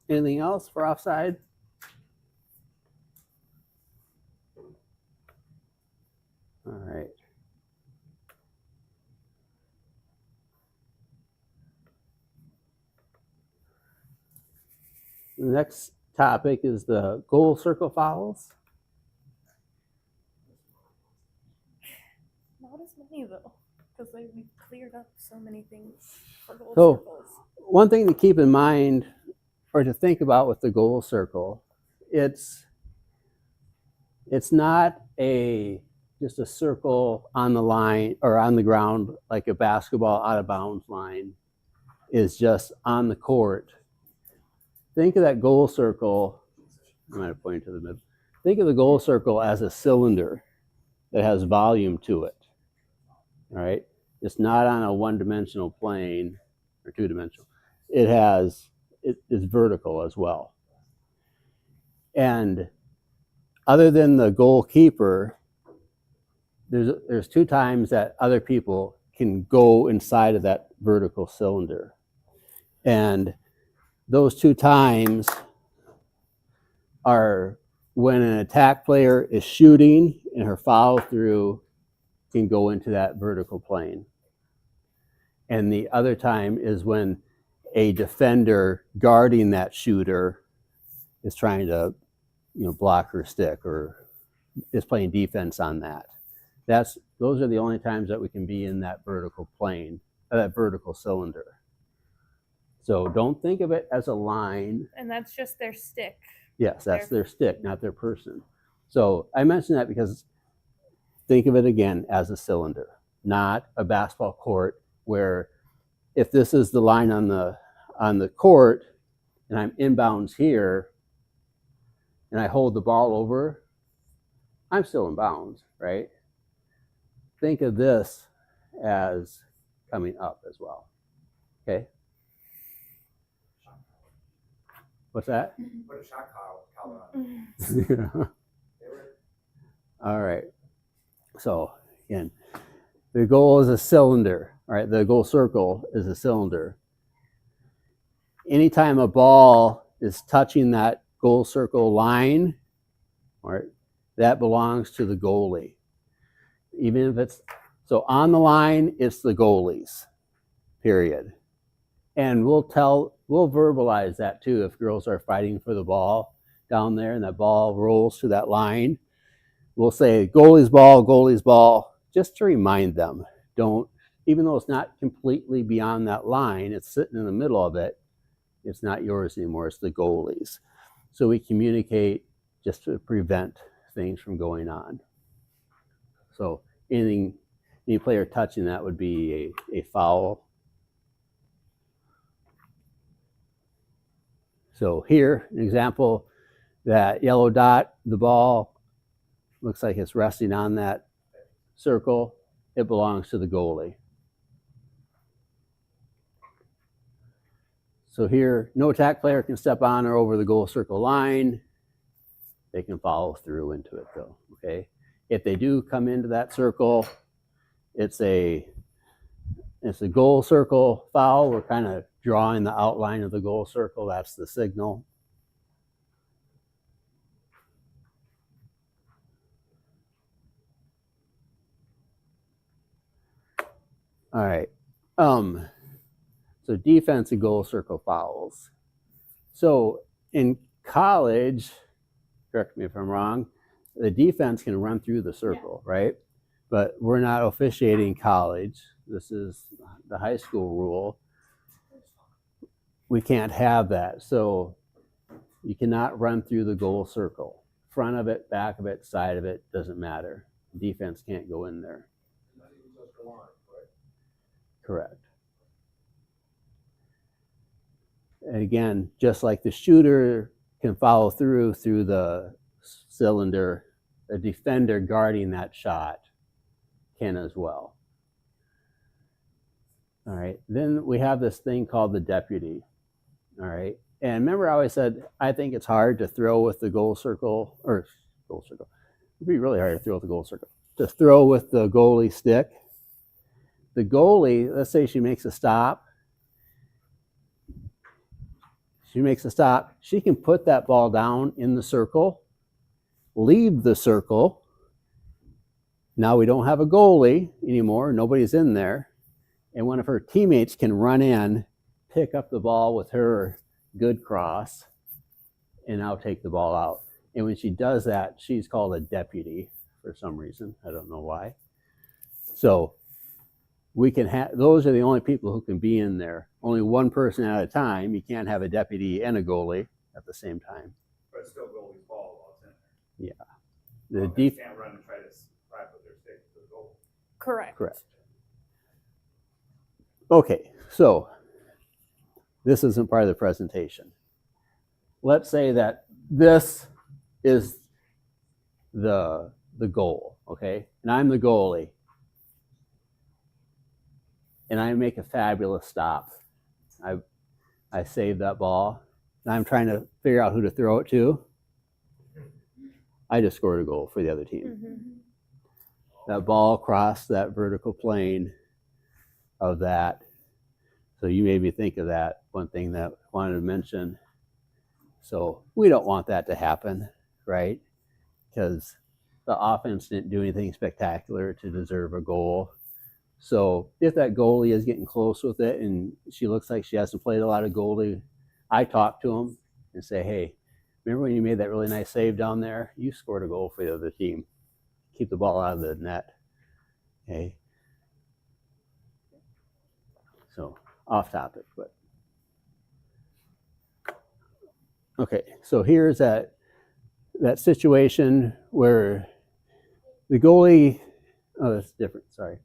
Anything else for offside? All right. The next topic is the goal circle fouls. not as many though, because we cleared up so many things for goal So- circles. One thing to keep in mind or to think about with the goal circle, it's not just a circle on the line or on the ground like a basketball out of bounds line is just on the court. Think of that goal circle. I'm going to point to the middle. Think of the goal circle as a cylinder that has volume to it. All right, it's not on a one-dimensional plane or two-dimensional. It is vertical as well. And other than the goalkeeper, there's 2 times that other people can go inside of that vertical cylinder. And those 2 times are when an attack player is shooting and her follow through can go into that vertical plane. And the other time is when a defender guarding that shooter is trying to, block her stick or is playing defense on that. Those are the only times that we can be in that vertical plane, that vertical cylinder. So don't think of it as a line. And that's just their stick. Yes, that's their stick, not their person. So I mention that because think of it again as a cylinder, not a basketball court where if this is the line on the court and I'm inbounds here and I hold the ball over, I'm still in bounds, right? Think of this as coming up as well. Okay? What's that? Put a shot collar on. All right. So again, the goal is a cylinder, right? The goal circle is a cylinder. Anytime a ball is touching that goal circle line, all right, that belongs to the goalie. Even if it's, so on the line, it's the goalies, period. And we'll verbalize that too if girls are fighting for the ball down there and that ball rolls to that line. We'll say goalie's ball, just to remind them. Don't, even though it's not completely beyond that line, it's sitting in the middle of it, it's not yours anymore, it's the goalie's. So we communicate just to prevent things from going on. So any player touching that would be a foul. So here, an example, that yellow dot, the ball looks like it's resting on that circle. It belongs to the goalie. So here, no attack player can step on or over the goal circle line. They can follow through into it though, okay? If they do come into that circle, it's a goal circle foul. We're kind of drawing the outline of the goal circle. That's the signal. All right. So defense and goal circle fouls. So in college, correct me if I'm wrong, the defense can run through the circle, right? But we're not officiating college. This is the high school rule. We can't have that. So you cannot run through the goal circle. Front of it, back of it, side of it, doesn't matter. Defense can't go in there. Not even just the line, right? Correct. And again, just like the shooter can follow through the cylinder, a defender guarding that shot can as well. All right, then we have this thing called the deputy. All right, and remember I always said, I think it's hard to throw with the goal circle, or goal circle. It'd be really hard to throw with the goal circle. To throw with the goalie stick. The goalie, let's say she makes a stop. She can put that ball down in the circle, leave the circle. Now we don't have a goalie anymore. Nobody's in there. And one of her teammates can run in, pick up the ball with her good cross, and now take the ball out. And when she does that, she's called a deputy for some reason. I don't know why. So we can have, those are the only people who can be in there. Only one person at a time. You can't have a deputy and a goalie at the same time. But it's still goalie's ball while it's in there. Yeah. The They can't run and try to slap with their stick to the goal. Correct. Correct. Okay, so this isn't part of the presentation. Let's say that this is the goal, okay? And I'm the goalie. And I make a fabulous stop. I save that ball. And I'm trying to figure out who to throw it to. I just scored a goal for the other team. Mm-hmm. That ball crossed that vertical plane of that. So you made me think of that. One thing that I wanted to mention. So we don't want that to happen, right? Because the offense didn't do anything spectacular to deserve a goal. So if that goalie is getting close with it and she looks like she hasn't played a lot of goalie, I talk to him and say, hey, remember when you made that really nice save down there? You scored a goal for the other team. Keep the ball out of the net. Okay. So off topic, but. Okay, so here's that situation where the goalie, oh, that's different, sorry.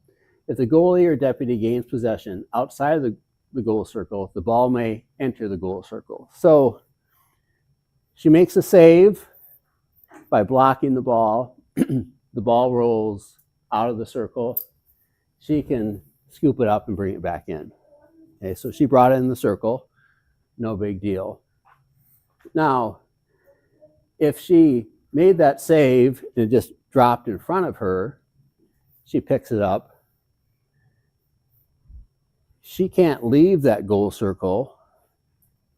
If the goalie or deputy gains possession outside of the goal circle, the ball may enter the goal circle. So she makes a save by blocking the ball. The ball rolls out of the circle. She can scoop it up and bring it back in. Okay, so she brought it in the circle. No big deal. Now, if she made that save and it just dropped in front of her, she picks it up. She can't leave that goal circle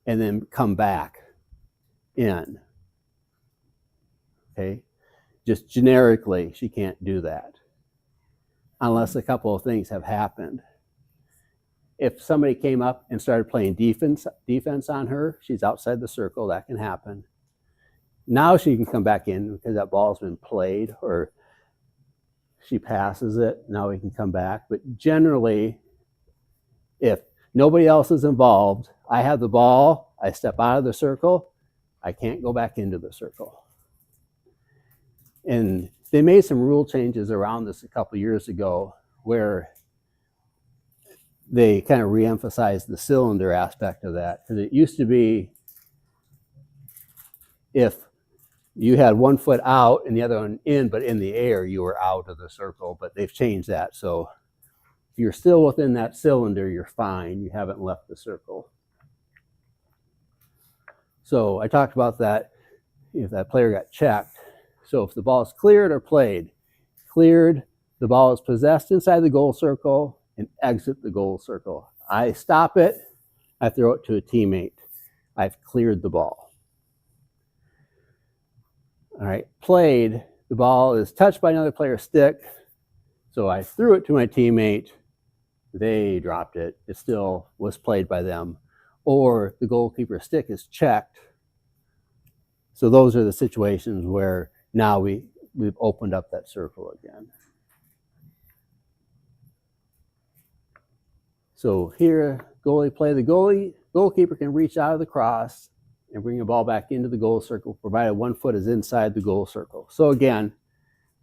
and then come back in. Okay? Just generically, she can't do that unless a couple of things have happened. If somebody came up and started playing defense on her, she's outside the circle, that can happen. Now she can come back in because that ball's been played, or she passes it. Now we can come back. But generally, if nobody else is involved, I have the ball, I step out of the circle, I can't go back into the circle. And they made some rule changes around this a couple years ago where they kind of re-emphasized the cylinder aspect of that. Because it used to be if you had one foot out and the other one in, but in the air, you were out of the circle. But they've changed that. So if you're still within that cylinder, you're fine. You haven't left the circle. So I talked about that, if that player got checked. So if the ball is cleared or played, cleared, the ball is possessed inside the goal circle and exit the goal circle. I stop it, I throw it to a teammate. I've cleared the ball. All right, played, the ball is touched by another player's stick. So I threw it to my teammate, they dropped it. It still was played by them. Or the goalkeeper's stick is checked. So those are the situations where now we've opened up that circle again. So here, goalie play. The goalkeeper can reach out of the cross and bring the ball back into the goal circle, provided 1 foot is inside the goal circle. So again,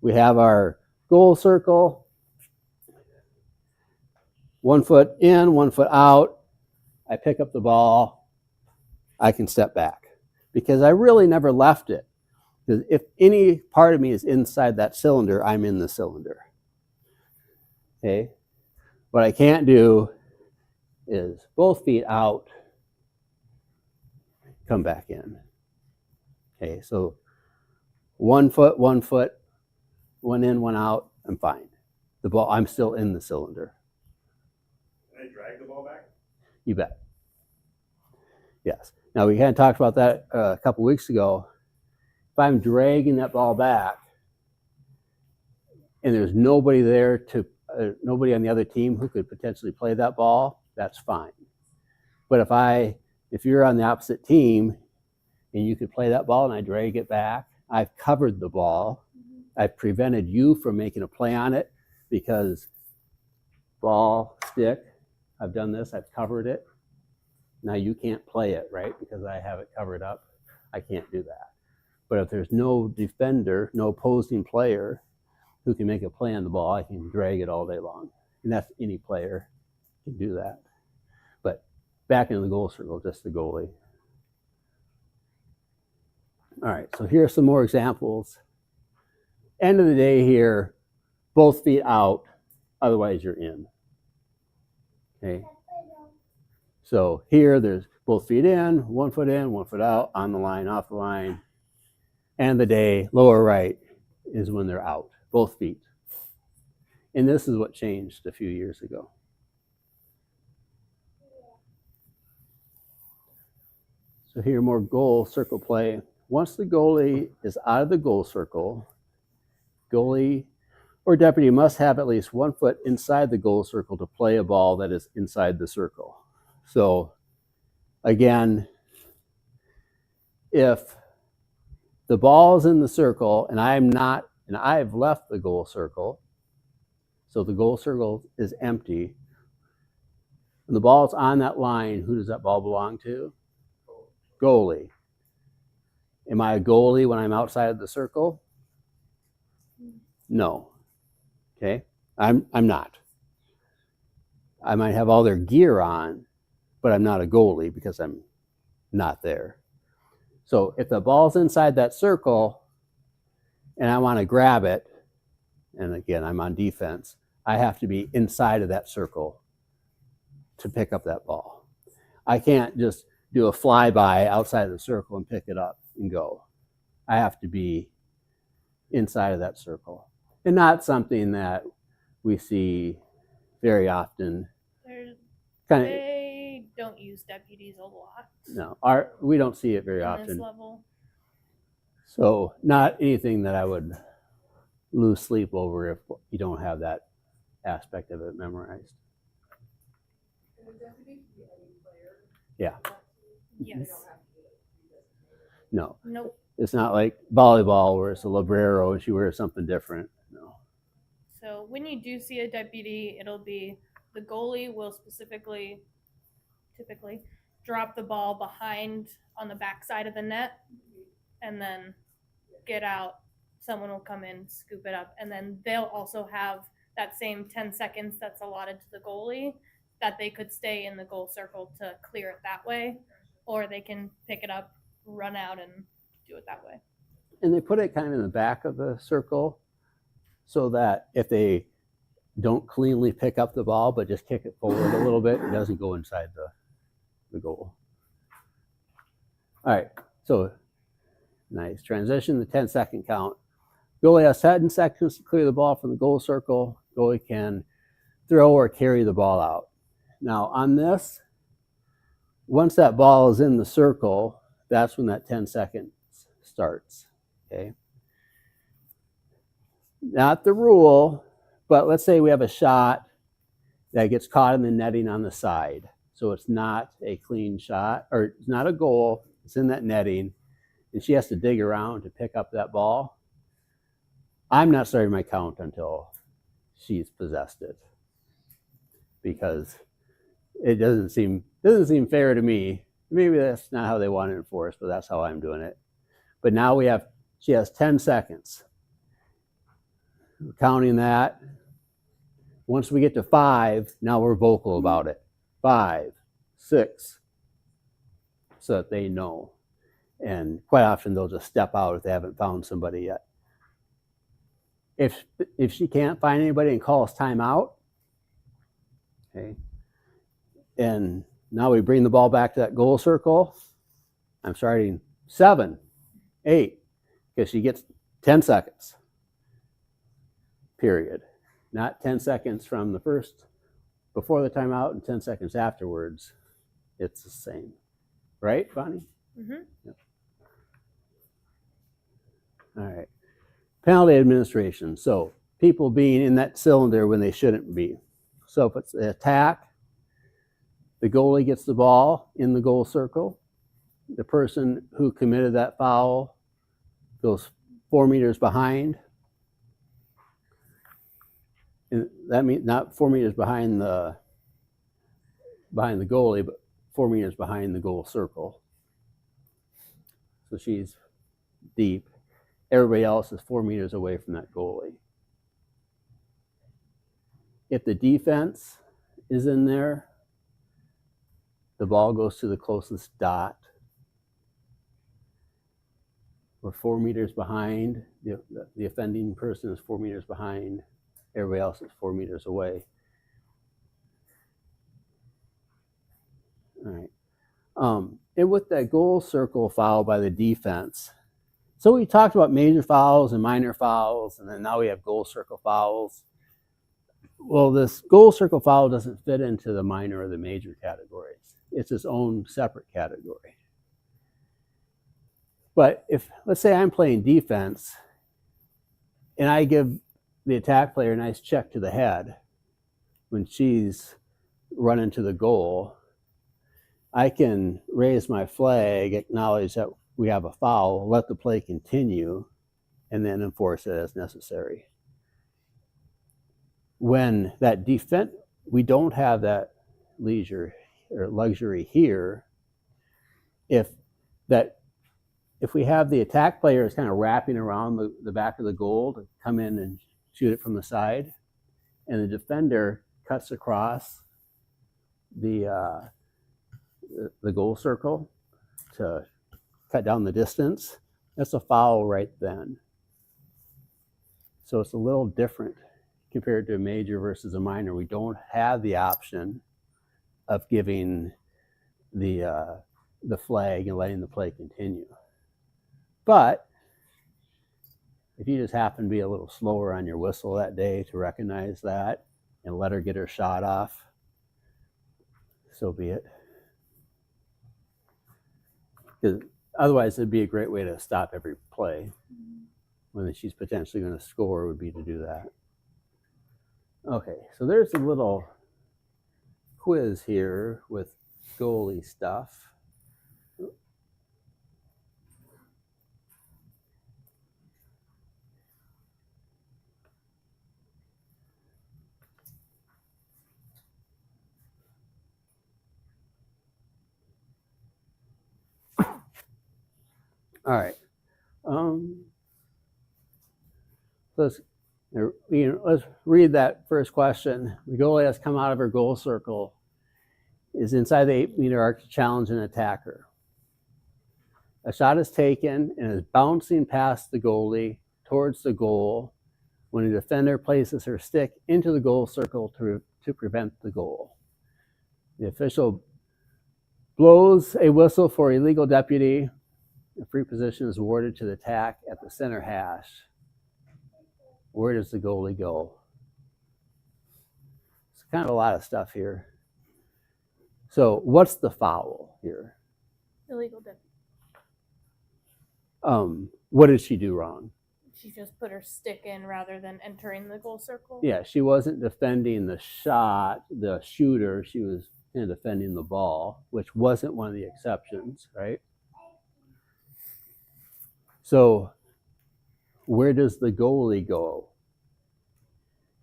we have our goal circle, 1 foot in, 1 foot out. I pick up the ball, I can step back because I really never left it. Because if any part of me is inside that cylinder, I'm in the cylinder. Okay? What I can't do is both feet out, come back in. Okay, so 1 foot, 1 foot, one in, one out, I'm fine. The ball, I'm still in the cylinder. Can I drag the ball back? You bet. Yes. Now we kind of talked about that a couple weeks ago. If I'm dragging that ball back and there's nobody there to, nobody on the other team who could potentially play that ball, that's fine. But if you're on the opposite team and you could play that ball and I drag it back, I've covered the ball. I've prevented you from making a play on it because ball, stick, I've done this, I've covered it. Now you can't play it, right? Because I have it covered up. I can't do that. But if there's no defender, no opposing player who can make a play on the ball, I can drag it all day long. And that's any player can do that. But back into the goal circle, just the goalie. All right, so here are some more examples. End of the day here, both feet out, otherwise you're in. Okay. So here there's both feet in, 1 foot in, 1 foot out, on the line, off the line. And the day, lower right, is when they're out, both feet. And this is what changed a few years ago. So here, more goal circle play. Once the goalie is out of the goal circle, goalie or deputy must have at least 1 foot inside the goal circle to play a ball that is inside the circle. So again, if the ball is in the circle and I'm not, and I've left the goal circle, so the goal circle is empty, and the ball's on that line, who does that ball belong to? Goalie. Am I a goalie when I'm outside of the circle? No. Okay? I'm not. I might have all their gear on, but I'm not a goalie because I'm not there. So if the ball's inside that circle and I want to grab it, and again, I'm on defense, I have to be inside of that circle to pick up that ball. I can't just do a flyby outside of the circle and pick it up and go. I have to be inside of that circle. And not something that we see very often. They don't use deputies a lot. No, we don't see it very on often. this level. So not anything that I would lose sleep over if you don't have that aspect of it memorized. And the deputy can be any player. Yeah. Yes. They don't have to be designated. No, Nope. it's not like volleyball where it's a librero and she wears something different. No. when you do see a deputy, it'll be the goalie will typically drop the ball behind on the back side of the net and then get out. Someone will come in, scoop it up, and then they'll also have that same 10 seconds that's allotted to the goalie that they could stay in the goal circle to clear it that way, or they can pick it up, run out, and do it that way. And they put it kind of in the back of the circle so that if they don't cleanly pick up the ball but just kick it forward a little bit, it doesn't go inside the goal. All right, so nice transition, the 10-second count. Goalie has 10 seconds to clear the ball from the goal circle. Goalie can throw or carry the ball out. Now on this, once that ball is in the circle, that's when that 10 seconds starts, okay? Not the rule, but let's say we have a shot that gets caught in the netting on the side. So it's not a clean shot, or it's not a goal, it's in that netting, and she has to dig around to pick up that ball. I'm not starting my count until she's possessed it, because it doesn't seem fair to me. Maybe that's not how they want it enforced, but that's how I'm doing it. But now she has 10 seconds. We're counting that. Once we get to 5, now we're vocal about it. 5, 6, so that they know. And quite often they'll just step out if they haven't found somebody yet. If she can't find anybody and calls timeout, okay, and now we bring the ball back to that goal circle, I'm starting 7, 8, because she gets 10 seconds, period. Not 10 seconds from the first, before the timeout, and 10 seconds afterwards. It's the same. Right, Bonnie? Mm-hmm. Yep. All right. Penalty administration. So people being in that cylinder when they shouldn't be. So if it's an attack, the goalie gets the ball in the goal circle. The person who committed that foul goes 4 meters behind. And that means not 4 meters behind the goalie, but 4 meters behind the goal circle. So she's deep. Everybody else is 4 meters away from that goalie. If the defense is in there, the ball goes to the closest dot. We're 4 meters behind. The offending person is 4 meters behind. Everybody else is 4 meters away. All right. And with that goal circle foul by the defense, so we talked about major fouls and minor fouls, and then now we have goal circle fouls. Well, this goal circle foul doesn't fit into the minor or the major categories. It's its own separate category. But if, let's say I'm playing defense, and I give the attack player a nice check to the head when she's running to the goal, I can raise my flag, acknowledge that we have a foul, let the play continue, and then enforce it as necessary. When that defense, we don't have that leisure or luxury here. If we have the attack players kind of wrapping around the back of the goal to come in and shoot it from the side, and the defender cuts across the goal circle to cut down the distance, that's a foul right then. So it's a little different compared to a major versus a minor. We don't have the option of giving the flag and letting the play continue. But if you just happen to be a little slower on your whistle that day to recognize that and let her get her shot off, so be it. Because otherwise, it'd be a great way to stop every play when she's potentially going to score, would be to do that. Okay, so there's a little quiz here with goalie stuff. All right. Let's let's read that first question. The goalie has come out of her goal circle, is inside the 8-meter arc to challenge an attacker. A shot is taken and is bouncing past the goalie towards the goal when a defender places her stick into the goal circle to prevent the goal. The official blows a whistle for illegal deputy. A free position is awarded to the attack at the center hash. Where does the goalie go? It's kind of a lot of stuff here. So what's the foul here? Illegal deputy. What did she do wrong? She just put her stick in rather than entering the goal circle. Yeah, she wasn't defending the shot, the shooter. She was defending the ball, which wasn't one of the exceptions, right? So where does the goalie go?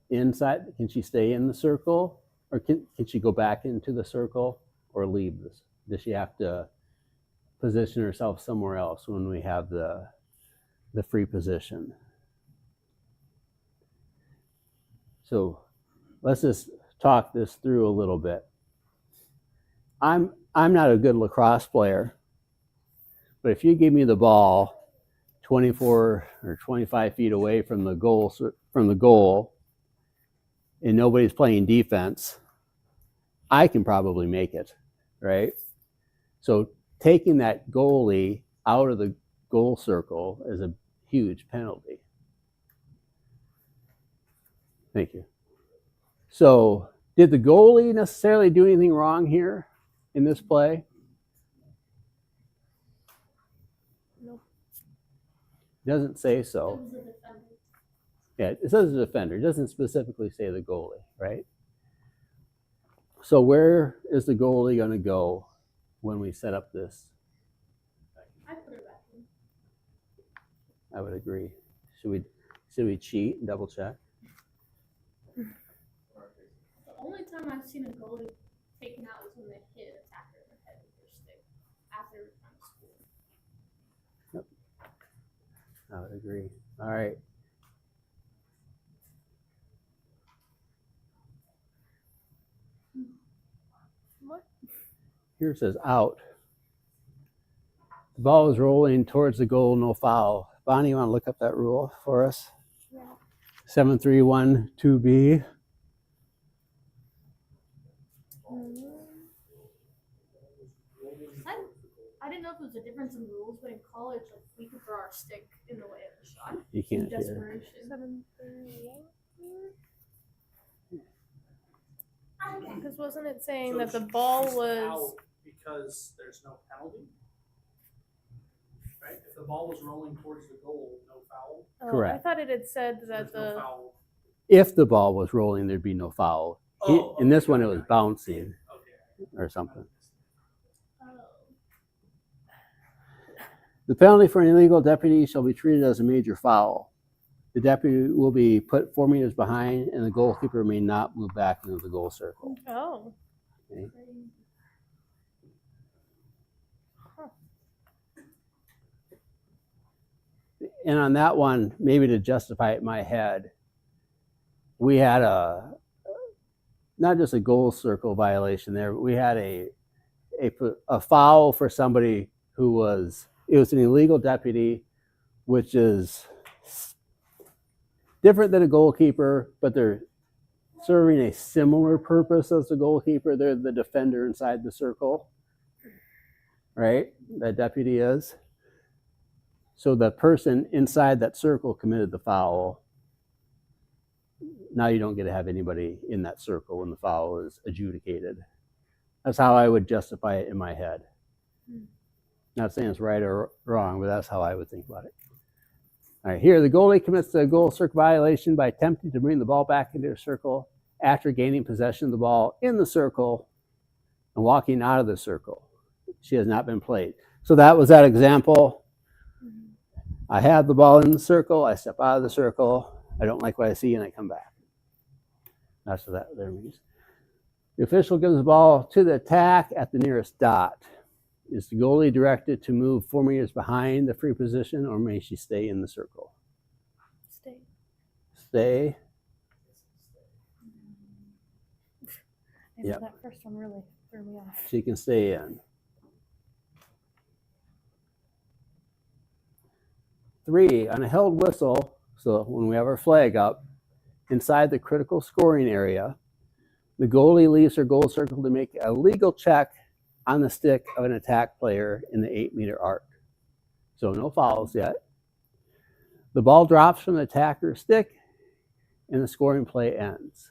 Inside? Can she stay in the circle? Or can she go back into the circle or leave this? Does she have to position herself somewhere else when we have the free position? So let's just talk this through a little bit. I'm not a good lacrosse player, but if you give me the ball 24 or 25 feet away from the goal, and nobody's playing defense, I can probably make it, right? So taking that goalie out of the goal circle is a huge penalty. Thank you. So did the goalie necessarily do anything wrong here in this play? Nope. Doesn't say so. It was a defender. Yeah, it says the defender. It doesn't specifically say the goalie, right? So where is the goalie going to go when we set up this? I put her back in. I would agree. Should we cheat and double check? The only time I've seen a goalie taken out was when they hit an attacker in the head with their stick after they were trying to score. I would agree. All right. What? Here it says out. The ball is rolling towards the goal, no foul. Bonnie, you want to look up that rule for us? Yeah. 7312B. I didn't know if it was a difference in rules, but in college, like, we could throw our stick in the way of the shot. You In can't hear. desperation. 731. Because wasn't it saying that the ball She's was? out because there's no penalty, right? If the ball was rolling towards the goal, no foul. Oh, I Correct. thought it had said There's that no the. foul. If the ball was rolling, there'd be no foul. In this one, it was bouncing Okay. or something. Oh. The penalty for an illegal deputy shall be treated as a major foul. The deputy will be put 4 meters behind, and the goalkeeper may not move back into the goal circle. Oh. Okay. And on that one, maybe to justify it in my head, we had not just a goal circle violation there, but we had a foul for somebody it was an illegal deputy, which is different than a goalkeeper, but they're serving a similar purpose as the goalkeeper. They're the defender inside the circle, right? That deputy is. So the person inside that circle committed the foul. Now you don't get to have anybody in that circle when the foul is adjudicated. That's how I would justify it in my head. Not saying it's right or wrong, but that's how I would think about it. All right, here the goalie commits a goal circle violation by attempting to bring the ball back into a circle after gaining possession of the ball in the circle and walking out of the circle. She has not been played. So that was that example. I have the ball in the circle, I step out of the circle, I don't like what I see, and I come back. That's what that there means. The official gives the ball to the attack at the nearest dot. Is the goalie directed to move 4 meters behind the free position, or may she stay in the circle? Stay. Stay. I know Yep. that first one really threw me off. She can stay in. 3, on a held whistle, so when we have our flag up, inside the critical scoring area, the goalie leaves her goal circle to make a legal check on the stick of an attack player in the 8-meter arc. So no fouls yet. The ball drops from the attacker's stick and the scoring play ends.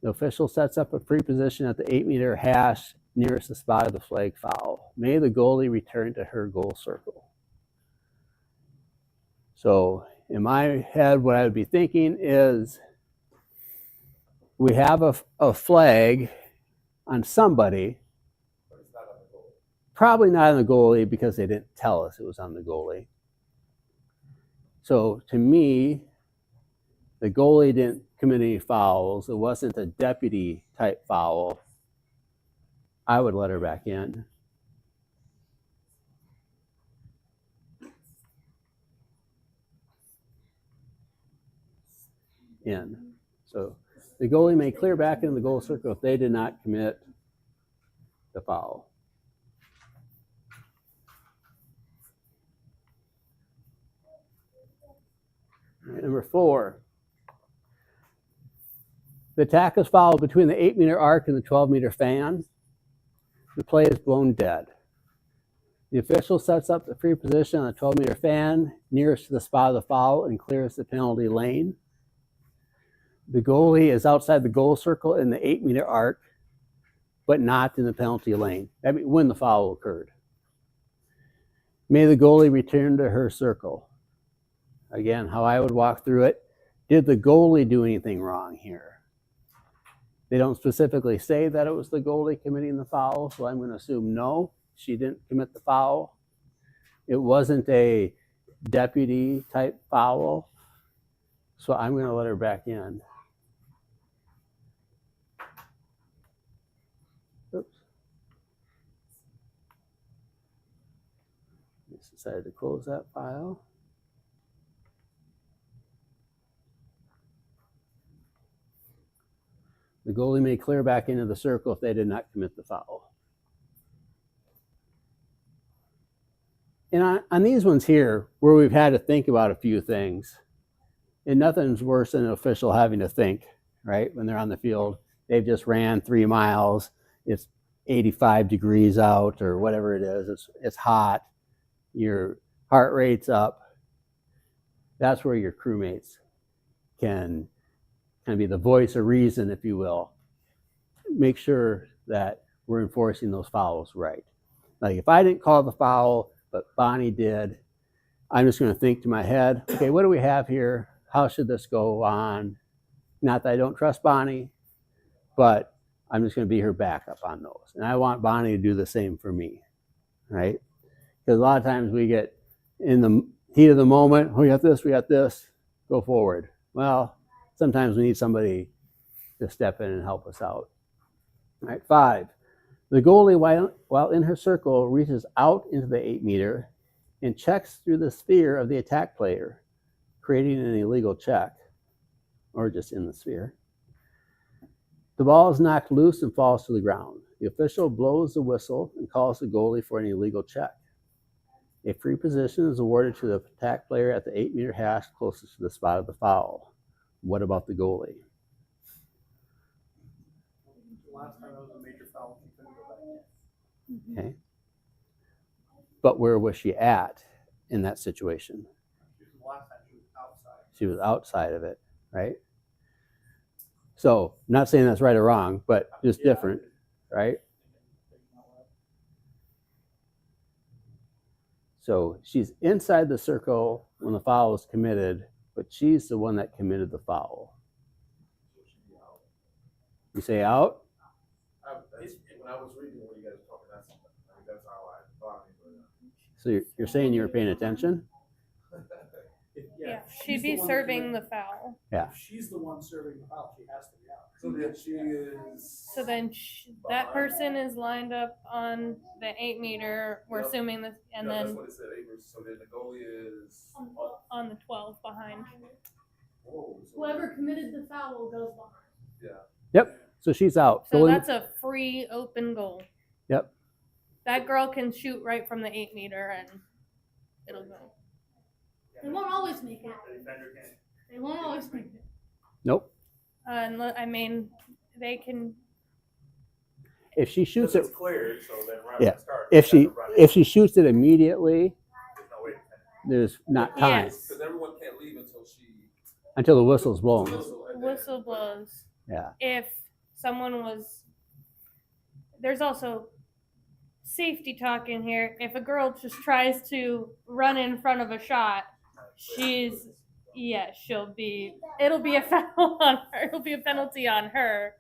The official sets up a free position at the 8-meter hash nearest the spot of the flag foul. May the goalie return to her goal circle. So in my head, what I would be thinking is we have a flag on somebody, But it's not on the goal. probably not on the goalie because they didn't tell us it was on the goalie. So to me, the goalie didn't commit any fouls. It wasn't a deputy type foul. I would let her back in. So the goalie may clear back into the goal circle if they did not commit the foul. Number 4. The attack is fouled between the 8-meter arc and the 12-meter fan. The play is blown dead. The official sets up the free position on the 12-meter fan nearest to the spot of the foul and clears the penalty lane. The goalie is outside the goal circle in the 8-meter arc, but not in the penalty lane. That means when the foul occurred. May the goalie return to her circle. Again, how I would walk through it. Did the goalie do anything wrong here? They don't specifically say that it was the goalie committing the foul, so I'm going to assume no, she didn't commit the foul. It wasn't a deputy type foul, so I'm going to let her back in. Oops. Just decided to close that file. The goalie may clear back into the circle if they did not commit the foul. And on these ones here, where we've had to think about a few things, and nothing's worse than an official having to think, right? When they're on the field, they've just ran 3 miles, it's 85 degrees out or whatever it is, it's hot, your heart rate's up. That's where your crewmates can kind of be the voice of reason, if you will. Make sure that we're enforcing those fouls right. Like if I didn't call the foul, but Bonnie did, I'm just going to think to my head, okay, what do we have here? How should this go on? Not that I don't trust Bonnie, but I'm just going to be her backup on those. And I want Bonnie to do the same for me, right? Because a lot of times we get in the heat of the moment, we got this, go forward. Well, sometimes we need somebody to step in and help us out. All right, 5. The goalie, while in her circle, reaches out into the 8-meter and checks through the sphere of the attack player, creating an illegal check, or just in the sphere. The ball is knocked loose and falls to the ground. The official blows the whistle and calls the goalie for an illegal check. A free position is awarded to the attack player at the 8-meter hash closest to the spot of the foul. What about the goalie? The last time it was a major foul, she couldn't go back in. Okay. But where was she at in that situation? The last time she was outside. She was outside of it, right? So, I'm not saying that's right or wrong, but just different, right? So, she's inside the circle when the foul is committed, but she's the one that committed the foul. You say out? When I was reading what you guys were talking, that's how I thought it. So you're saying you were paying attention? Yeah, if she'd she's be the one serving committing- the foul. Yeah. If she's the one serving the foul, she has to be out. So then she is. So then that person is lined up on the 8 meter. We're Yep. assuming this, and No, that's then what it said. Acres. So then the goalie is. on the 12 behind. Whoa. So Whoever committed the foul goes behind. Yeah. Yep. So she's out. So Goalie- that's a free open goal. Yep. That girl can shoot right from the 8 meter and it'll go. They won't always make it. The defender can't. They won't always make it. Nope. And I mean, they can. If she shoots it, It's cleared, so then right Yeah. at the start. if they she have to run it. if she shoots it immediately, There's no way to finish. there's not time Yes. Because everyone can't leave until she. until the whistle's blown. and then- Whistle blows. Yeah. If someone was. There's also safety talk in here. If a girl just tries to run in front of a shot, it'll be a foul on her. It'll be a penalty on her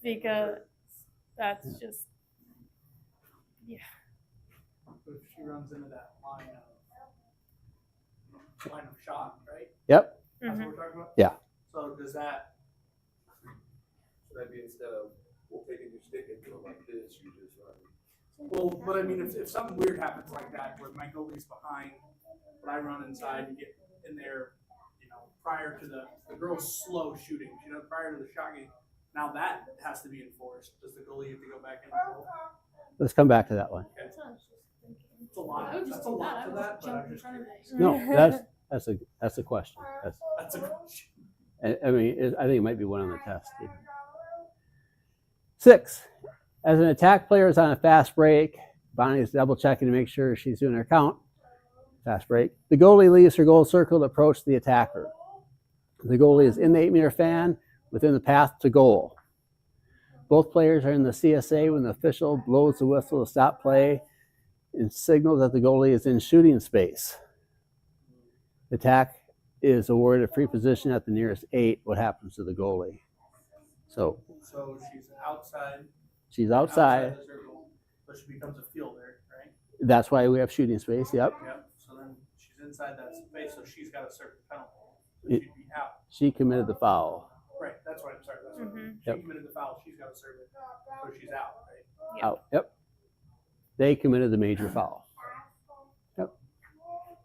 because that's just, But if she runs into that line of shot, right? Yep. That's mhm. what we're talking about? Yeah. So does that, So that'd be instead of, we'll take your stick and go like this, you just run. well, but I mean, if something weird happens like that, where my goalie's behind, but I run inside and get in there, prior to the girl's slow shooting, prior to the shot game, now that has to be enforced. Does the goalie have to go back in the goal? Let's come back to that one. That's what I was just thinking. It's a lot, I would just that's a do that. lot I to would that, just but jump I'm in just front of curious. it. No, that's a question. That's a question. I mean, I think it might be one on the test. Even. 6. As an attack player is on a fast break, Bonnie is double checking to make sure she's doing her count. Fast break. The goalie leaves her goal circle to approach the attacker. The goalie is in the 8 meter fan within the path to goal. Both players are in the CSA when the official blows the whistle to stop play and signals that the goalie is in shooting space. The attack is awarded a free position at the nearest 8. What happens to the goalie? So she's outside. she's outside. the circle, but she becomes a fielder, right? That's why we have shooting space. Yep. Yep. So then she's inside that space, so she's got a certain penalty. So It- she'd be out. She committed the foul. Right. That's what I'm sorry. That's what Mhm. she Yep. committed the foul. She's got to serve it, so she's out, right? Yep. Out. Yep. They committed the major foul. Yep. All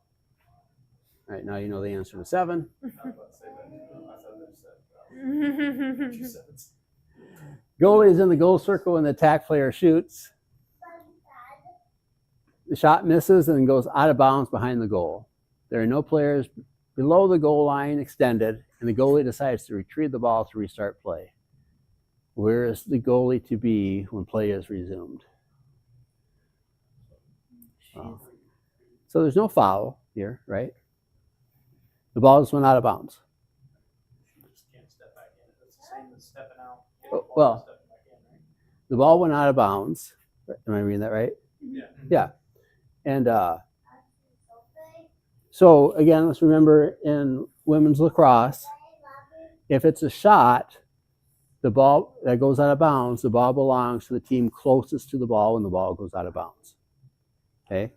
right. Now you know the answer to 7. I was about to say that. I thought they said. She said it's- Goalie is in the goal circle when the attack player shoots. The shot misses and goes out of bounds behind the goal. There are no players below the goal line extended, and the goalie decides to retrieve the ball to restart play. Where is the goalie to be when play is resumed? So there's no foul here, right? The ball just went out of bounds. She just can't step back in. It's the same as stepping out. Oh, well. Stepping back in, right? The ball went out of bounds. Am I reading that right? Yeah. Yeah. And so again, let's remember in women's lacrosse, if it's a shot, the ball that goes out of bounds, the ball belongs to the team closest to the ball when the ball goes out of bounds. Okay?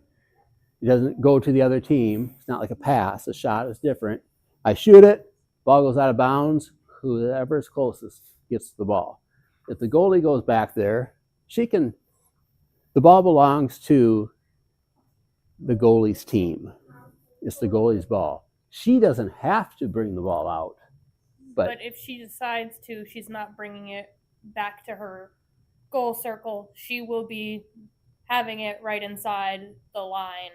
It doesn't go to the other team. It's not like a pass. A shot is different. I shoot it, ball goes out of bounds, whoever is closest gets the ball. If the goalie goes back there, the ball belongs to the goalie's team. It's the goalie's ball. She doesn't have to bring the ball out. But if she decides to, she's not bringing it back to her goal circle. She will be having it right inside the line,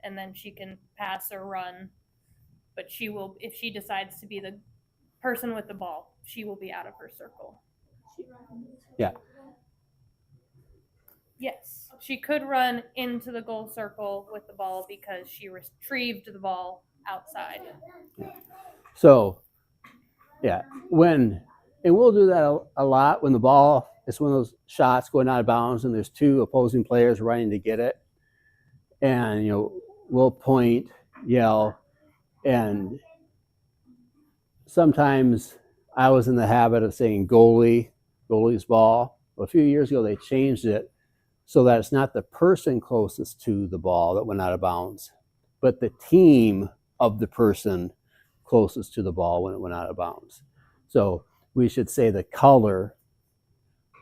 and then she can pass or run. But she will, if she decides to be the person with the ball, she will be out of her circle. Yeah. Yes, she could run into the goal circle with the ball because she retrieved the ball outside. So, yeah, and we'll do that a lot when the ball, it's one of those shots going out of bounds and there's 2 opposing players running to get it. And, we'll point, yell, and sometimes I was in the habit of saying goalie's ball. Well, a few years ago, they changed it so that it's not the person closest to the ball that went out of bounds, but the team of the person closest to the ball when it went out of bounds. So we should say the color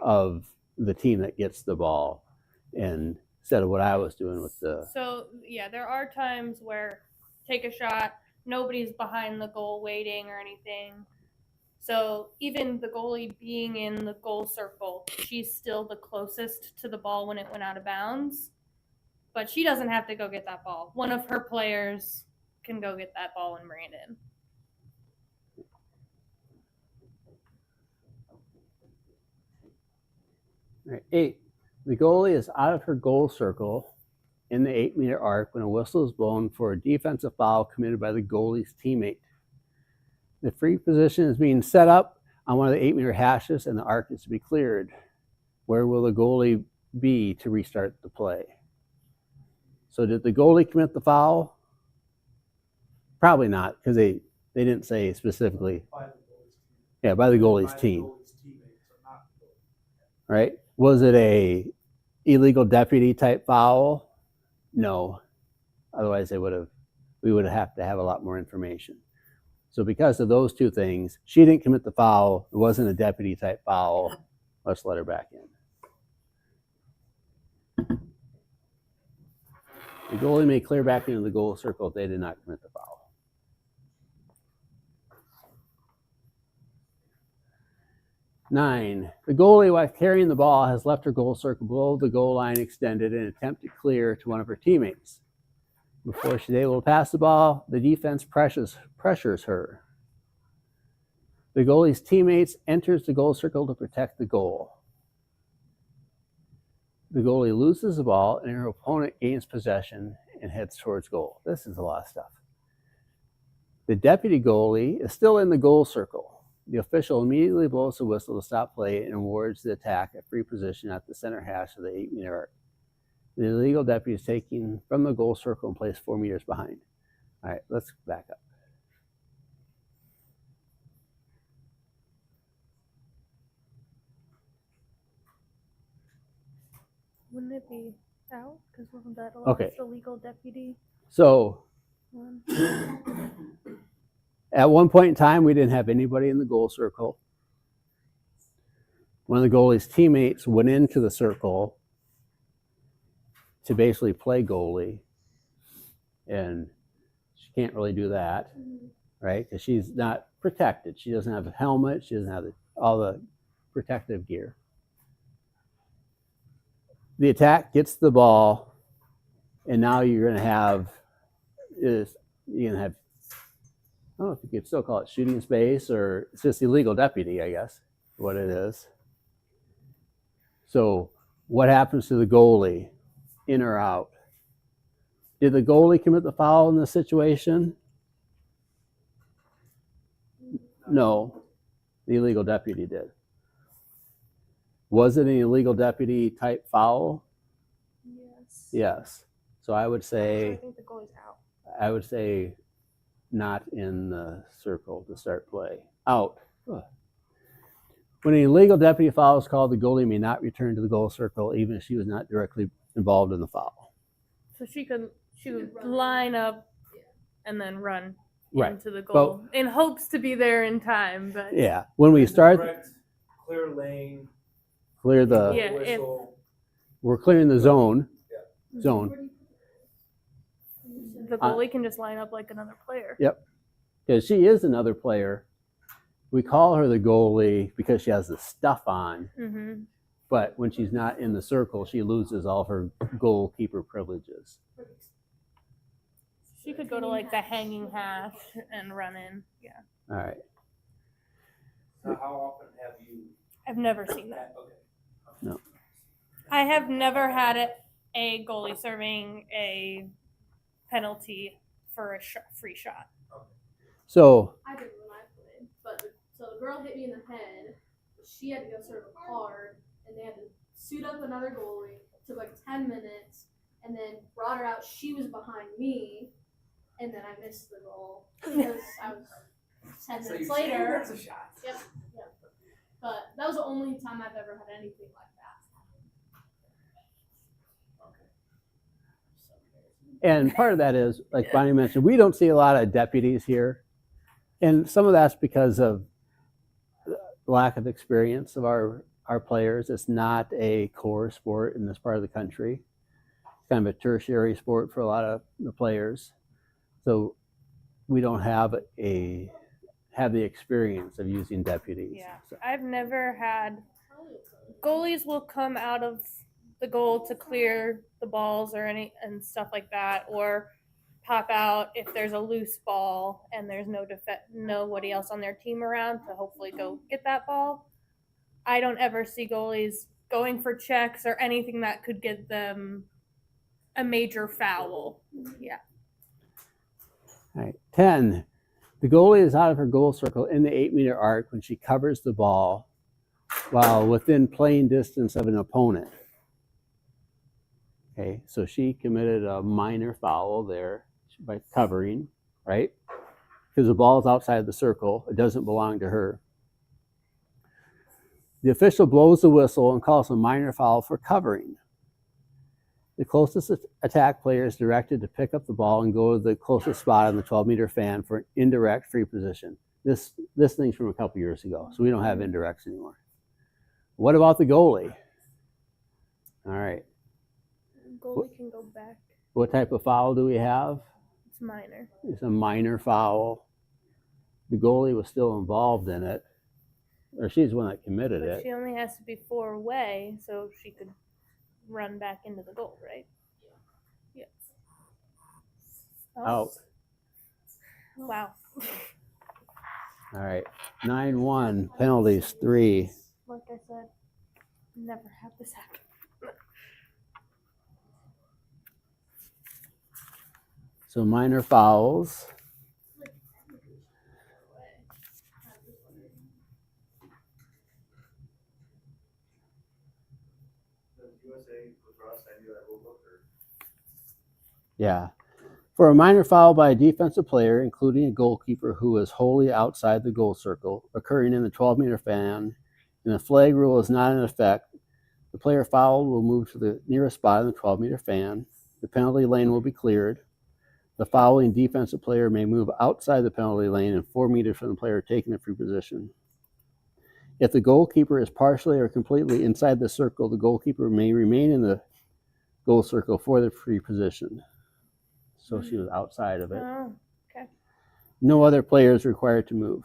of the team that gets the ball, and instead of what I was doing with the. So yeah, there are times where take a shot, nobody's behind the goal waiting or anything. So even the goalie being in the goal circle, she's still the closest to the ball when it went out of bounds. But she doesn't have to go get that ball. One of her players can go get that ball and bring it in. All right, 8. The goalie is out of her goal circle in the 8-meter arc when a whistle is blown for a defensive foul committed by the goalie's teammate. The free position is being set up on one of the 8-meter hashes and the arc is to be cleared. Where will the goalie be to restart the play? So did the goalie commit the foul? Probably not, because they didn't say specifically. By the goalie's team. Right? Was it a illegal deputy type foul? No. Otherwise we would have to have a lot more information. So because of those two things, she didn't commit the foul. It wasn't a deputy type foul. Let's let her back in. The goalie may clear back into the goal circle if they did not commit the foul. Nine, the goalie, while carrying the ball, has left her goal circle below the goal line extended in an attempt to clear to one of her teammates. Before she's able to pass the ball, the defense pressures her. The goalie's teammates enters the goal circle to protect the goal. The goalie loses the ball and her opponent gains possession and heads towards goal. This is a lot of stuff. The deputy goalie is still in the goal circle. The official immediately blows the whistle to stop play and awards the attack a free position at the center hash of the 8-meter arc. The illegal deputy is taken from the goal circle and placed 4 meters behind. All right, let's back up. Wouldn't it be out? Because wasn't that Okay. illegal deputy So one? at one point in time, we didn't have anybody in the goal circle. One of the goalie's teammates went into the circle to basically play goalie, and she can't really do that, right? Because she's not protected. She doesn't have a helmet. She doesn't have all the protective gear. The attack gets the ball, and now you're going to have I don't know if you could still call it shooting space, or it's just illegal deputy, I guess, what it is. So what happens to the goalie, in or out? Did the goalie commit the foul in this situation? No, the illegal deputy did. Was it an illegal deputy type foul? Yes. Yes. So I would So I say, think the goalie's out. I would say not in the circle to start play. Out. Ugh. When an illegal deputy foul is called, the goalie may not return to the goal circle even if she was not directly involved in the foul. So she could run line up Yeah. and then run Right. into the goal in hopes to be there in time. But Yeah. When we start, Correct, clear lane, clear the, Yeah, whistle. we're clearing the zone. Zone. the goalie can just line up like another player. Yep. Because she is another player. We call her the goalie because she has the stuff on, Mm-hmm. but when she's not in the circle, she loses all of her goalkeeper privileges. She could go to like the hanging hash and run in. Yeah. All right. So how often have you I've never seen that. Okay. I have never had a goalie serving a penalty for a free shot. So, I did when I played, but so the girl hit me in the head. She had to go serve a card, and they had to suit up another goalie. It took like 10 minutes, and then brought her out. She was behind me, and then I missed the goal because I was 10 minutes later. That's a shot. Yep. But that was the only time I've ever had anything like that. and part of that is, like Bonnie mentioned, we don't see a lot of deputies here. And some of that's because of lack of experience of our players. It's not a core sport in this part of the country. It's kind of a tertiary sport for a lot of the players. So we don't have the experience of using deputies. Yeah, So, I've never had goalies will come out of the goal to clear the balls or any and stuff like that, or pop out if there's a loose ball and there's nobody else on their team around to hopefully go get that ball. I don't ever see goalies going for checks or anything that could get them a major foul. Yeah. all right. 10. The goalie is out of her goal circle in the 8-meter arc when she covers the ball while within playing distance of an opponent. Okay, so she committed a minor foul there by covering, right? Because the ball is outside the circle. It doesn't belong to her. The official blows the whistle and calls a minor foul for covering. The closest attack player is directed to pick up the ball and go to the closest spot on the 12-meter fan for an indirect free position. This thing's from a couple years ago, so we don't have indirects anymore. What about the goalie? All right. Goalie can go back. What type of foul do we have? It's minor. It's a minor foul. The goalie was still involved in it, or she's the one that committed But it. she only has to be 4 away, so she could run back into the goal, right? Yes. Out. Wow. All right. 9-1, penalties 3. Like I said, never have this happen. So minor fouls. Does USA Lacrosse send you that rule book or? Yeah. For a minor foul by a defensive player, including a goalkeeper who is wholly outside the goal circle, occurring in the 12-meter fan, and the flag rule is not in effect, the player fouled will move to the nearest spot in the 12-meter fan. The penalty lane will be cleared. The fouling defensive player may move outside the penalty lane and 4 meters from the player taking the free position. If the goalkeeper is partially or completely inside the circle, the goalkeeper may remain in the goal circle for the free position. So she was outside of it. Oh, okay. No other player is required to move.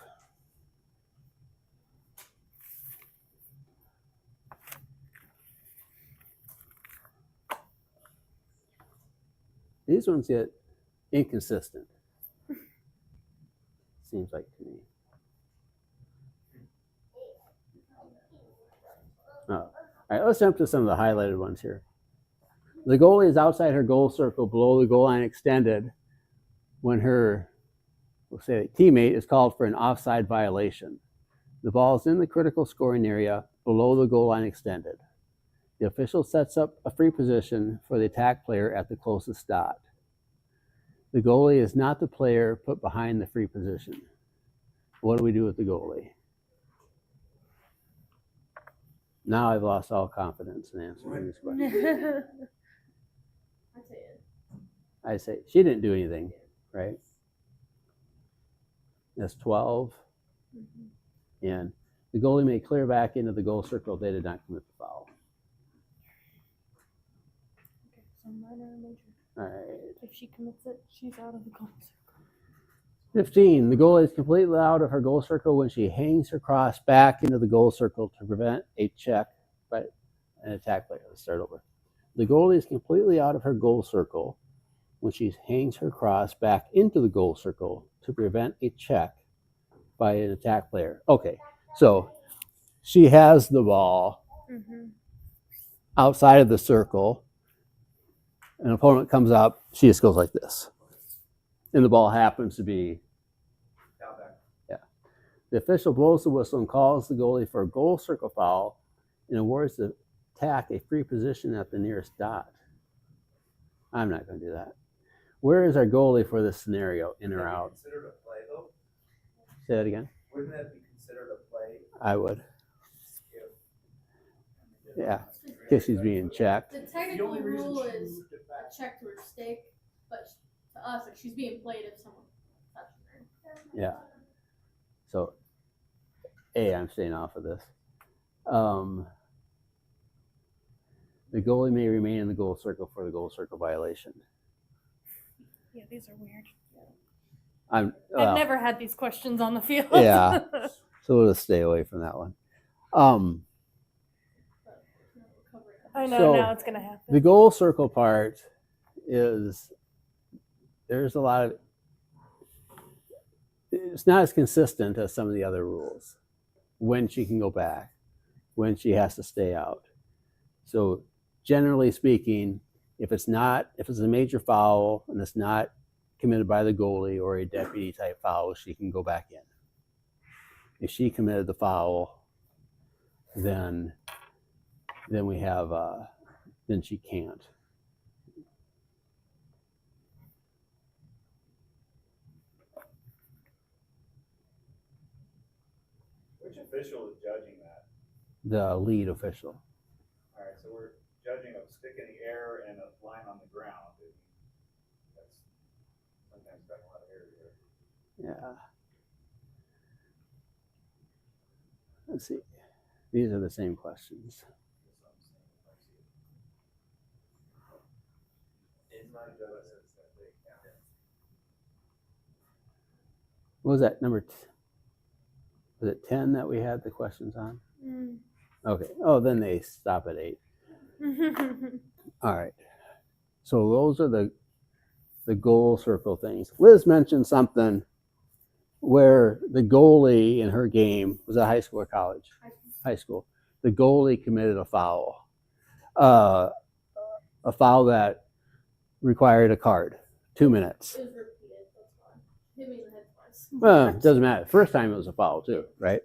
These ones get inconsistent. Seems like to me. Oh. All right, let's jump to some of the highlighted ones here. The goalie is outside her goal circle below the goal line extended when her, we'll say, teammate is called for an offside violation. The ball is in the critical scoring area below the goal line extended. The official sets up a free position for the attack player at the closest dot. The goalie is not the player put behind the free position. What do we do with the goalie? Now I've lost all confidence in answering this question. I say she didn't do anything, right? That's 12. And the goalie may clear back into the goal circle if they did not commit the foul. Okay, so minor or major. All right. If she commits it, she's out of the goal circle. 15. The goalie is completely out of her goal circle when she hangs her cross back into the goal circle to prevent a check by an attack player. Let's start over. The goalie is completely out of her goal circle when she hangs her cross back into the goal circle to prevent a check by an attack player. Okay, so she has the ball outside of the circle. An opponent comes up, she just goes like this. And the ball happens to be Down back. yeah. The official blows the whistle and calls the goalie for a goal circle foul and awards the attack a free position at the nearest dot. I'm not going to do that. Where is our goalie for this scenario, in or out? Considered a play though? Say that again. Wouldn't that be considered a play? I would. Yeah, because she's being checked. The The technical only reason rule she is moved it a back. check to her stick, but to us, like, she's being played if someone touches her. Yeah. So I'm staying off of this. The goalie may remain in the goal circle for the goal circle violation. Yeah, these are weird. I've I've never had these questions on the field. Yeah. So we'll just stay away from that one. I know So, now it's gonna happen. The goal circle part is there's a lot of it's not as consistent as some of the other rules. When she can go back, when she has to stay out. So generally speaking, if it's a major foul and it's not committed by the goalie or a deputy type foul, she can go back in. If she committed the foul, then we have then she can't. Which official is judging that? The lead official. All right, so we're judging a stick in the air and a line on the ground. That's sometimes got a lot of air here. Yeah. Let's see. These are the same questions. What was that number? Was it 10 that we had the questions on? Okay. Oh, then they stop at 8. All right. So those are the goal circle things. Liz mentioned something where the goalie in her game was at high school or college? High school. The goalie committed a foul. A foul that required a card. 2 minutes. It was repeated, that's fine. Hit me in the head twice. Well, it doesn't matter. First time it was a foul too, right?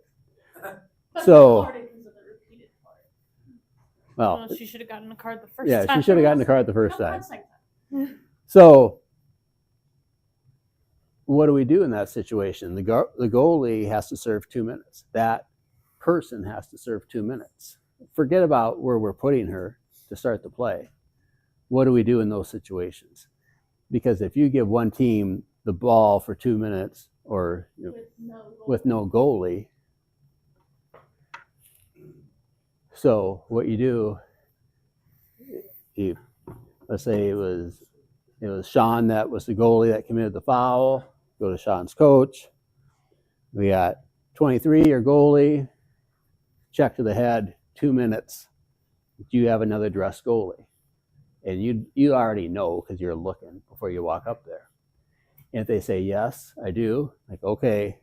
So, Part because of the repeated part. well, She should have gotten a card the first yeah, time. she should have gotten the card the first No, time. that's like that. So, what do we do in that situation? The goalie has to serve 2 minutes. That person has to serve 2 minutes. Forget about where we're putting her to start the play. What do we do in those situations? Because if you give one team the ball for 2 minutes or with no goalie, so what you do, let's say it was Sean that was the goalie that committed the foul. Go to Sean's coach. We got 23, your goalie. Check to the head, 2 minutes. Do you have another dressed goalie? And you already know because you're looking before you walk up there. And if they say, yes, I do, like, okay,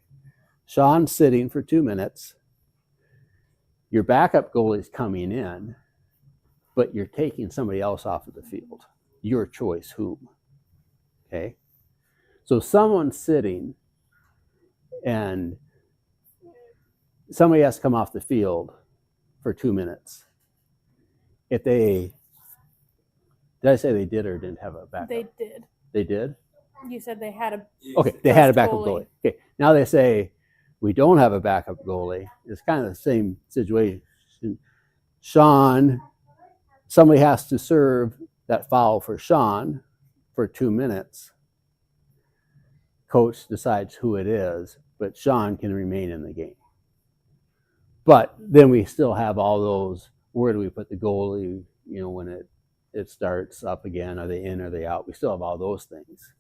Sean's sitting for 2 minutes. Your backup goalie's coming in, but you're taking somebody else off of the field. Your choice, whom? Okay? So someone's sitting and somebody has to come off the field for 2 minutes. If they, did I say they did or didn't have a backup? They did. They did? You said they had a. Okay, they had a Dressed backup goalie. goalie. Okay, now they say we don't have a backup goalie. It's kind of the same situation. Sean, somebody has to serve that foul for Sean for 2 minutes. Coach decides who it is, but Sean can remain in the game. But then we still have all those, where do we put the goalie, when it starts up again, are they in, are they out? We still have all those things.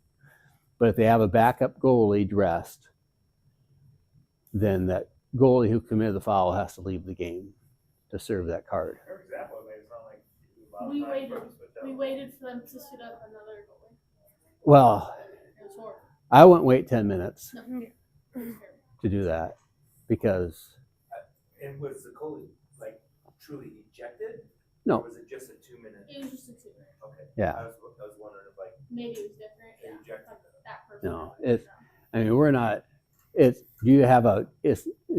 But if they have a backup goalie dressed, then that goalie who committed the foul has to leave the game to serve that card. Your example made it sound like We waited for them to sit up another goalie. Well, It was horrible. I wouldn't wait 10 minutes No, it was terrible. to do that because And was the goalie like truly ejected? No. Or was it just a 2 minute? It was just a 2 minute. Okay. Yeah. I was wondering if like Maybe it was different. they Yeah. ejected Like them. that person. No, we're not. It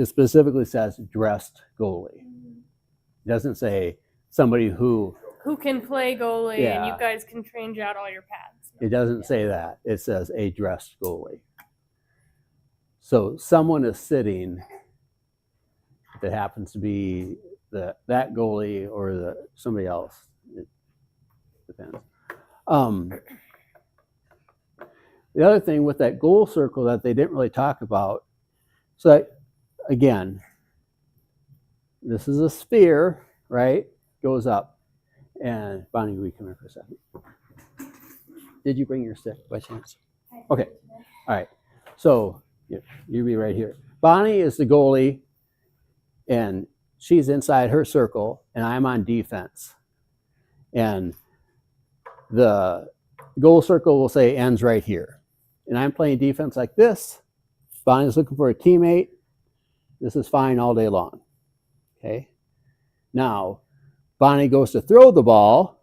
specifically says dressed goalie. It doesn't say somebody who. Who can play goalie and you Yeah. guys can change out all your pads. It doesn't say that. It says a dressed goalie. So someone is sitting. If it happens to be that goalie or somebody else, it depends. The other thing with that goal circle that they didn't really talk about, so that, again, this is a sphere, right? Goes up. And Bonnie, will you come here for a second? Did you bring your stick by chance? Okay. All right. So you be right here. Bonnie is the goalie, and she's inside her circle, and I'm on defense. And the goal circle will say ends right here. And I'm playing defense like this. Bonnie's looking for a teammate. This is fine all day long. Okay. Now, Bonnie goes to throw the ball,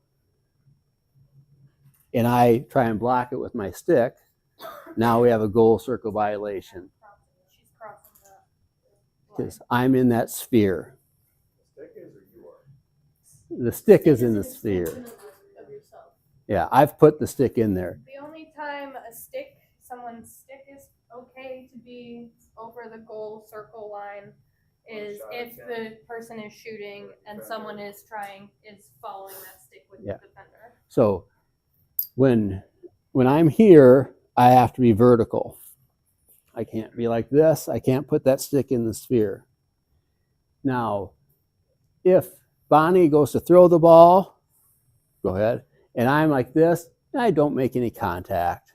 and I try and block it with my stick. Now we have a goal circle violation She's crossing the line. because I'm in that sphere. The stick is or you are? The stick is in the It's an sphere. extension of yourself. Yeah, I've put the stick in there. The only time someone's stick is okay to be over the goal circle line is if the person is shooting and someone is following that stick with Yeah. the defender. So when I'm here, I have to be vertical. I can't be like this. I can't put that stick in the sphere. Now, if Bonnie goes to throw the ball, go ahead, and I'm like this, I don't make any contact.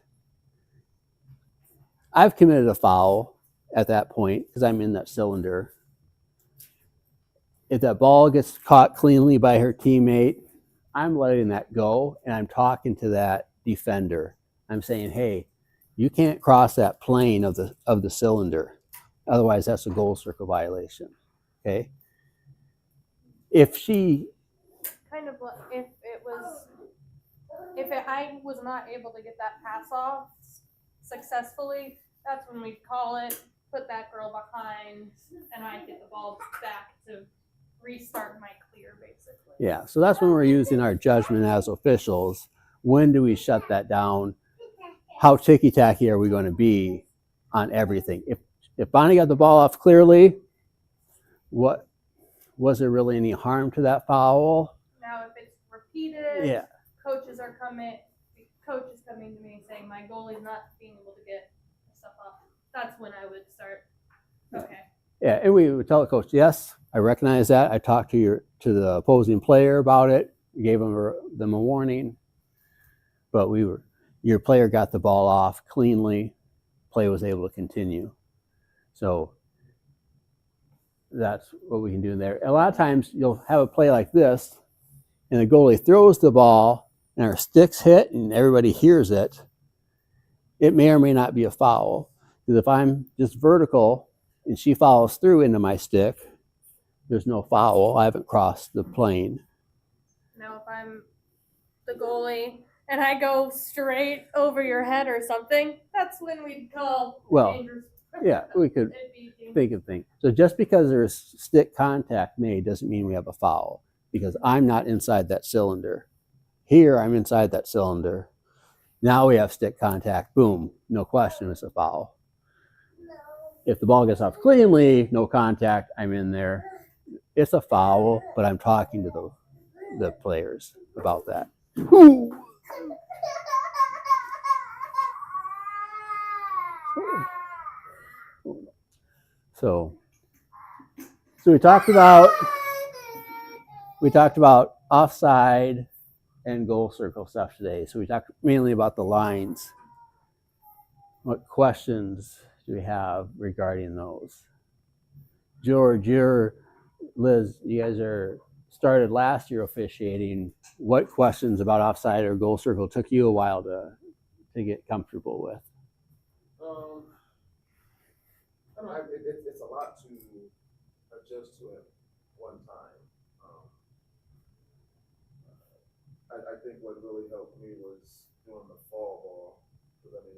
I've committed a foul at that point because I'm in that cylinder. If that ball gets caught cleanly by her teammate, I'm letting that go, and I'm talking to that defender. I'm saying, hey, you can't cross that plane of the cylinder. Otherwise, that's a goal circle violation. Okay? If she, Kind of if I was not able to get that pass off successfully, that's when we'd call it, put that girl behind, and I'd get the ball back to restart my clear, basically. yeah, so that's when we're using our judgment as officials. When do we shut that down? How ticky-tacky are we going to be on everything? If Bonnie got the ball off clearly, what was there really any harm to that foul? Now, if it's repeated, Yeah. coach is coming to me saying my goalie's not being able to get stuff off. That's when I would start. Okay. Yeah, and we would tell the coach, yes, I recognize that. I talked to the opposing player about it. We gave them a warning, but your player got the ball off cleanly. Play was able to continue. So that's what we can do there. A lot of times you'll have a play like this, and the goalie throws the ball, and our sticks hit, and everybody hears it. It may or may not be a foul. Because if I'm just vertical and she follows through into my stick, there's no foul. I haven't crossed the plane. Now, if I'm the goalie and I go straight over your head or something, that's when we'd call dangerous. Yeah, we could It'd be dangerous. think of things. So just because there's stick contact made doesn't mean we have a foul, because I'm not inside that cylinder. Here, I'm inside that cylinder. Now we have stick contact. Boom, no question, it's a foul. If the ball gets off cleanly, no contact, I'm in there. It's a foul, but I'm talking to the players about that. So we talked about offside and goal circle stuff today. So we talked mainly about the lines. What questions do we have regarding those? George, Liz, you guys started last year officiating. What questions about offside or goal circle took you a while to get comfortable with? I don't know. It's a lot to adjust to at one time. I think what really helped me was doing the fall ball, because I mean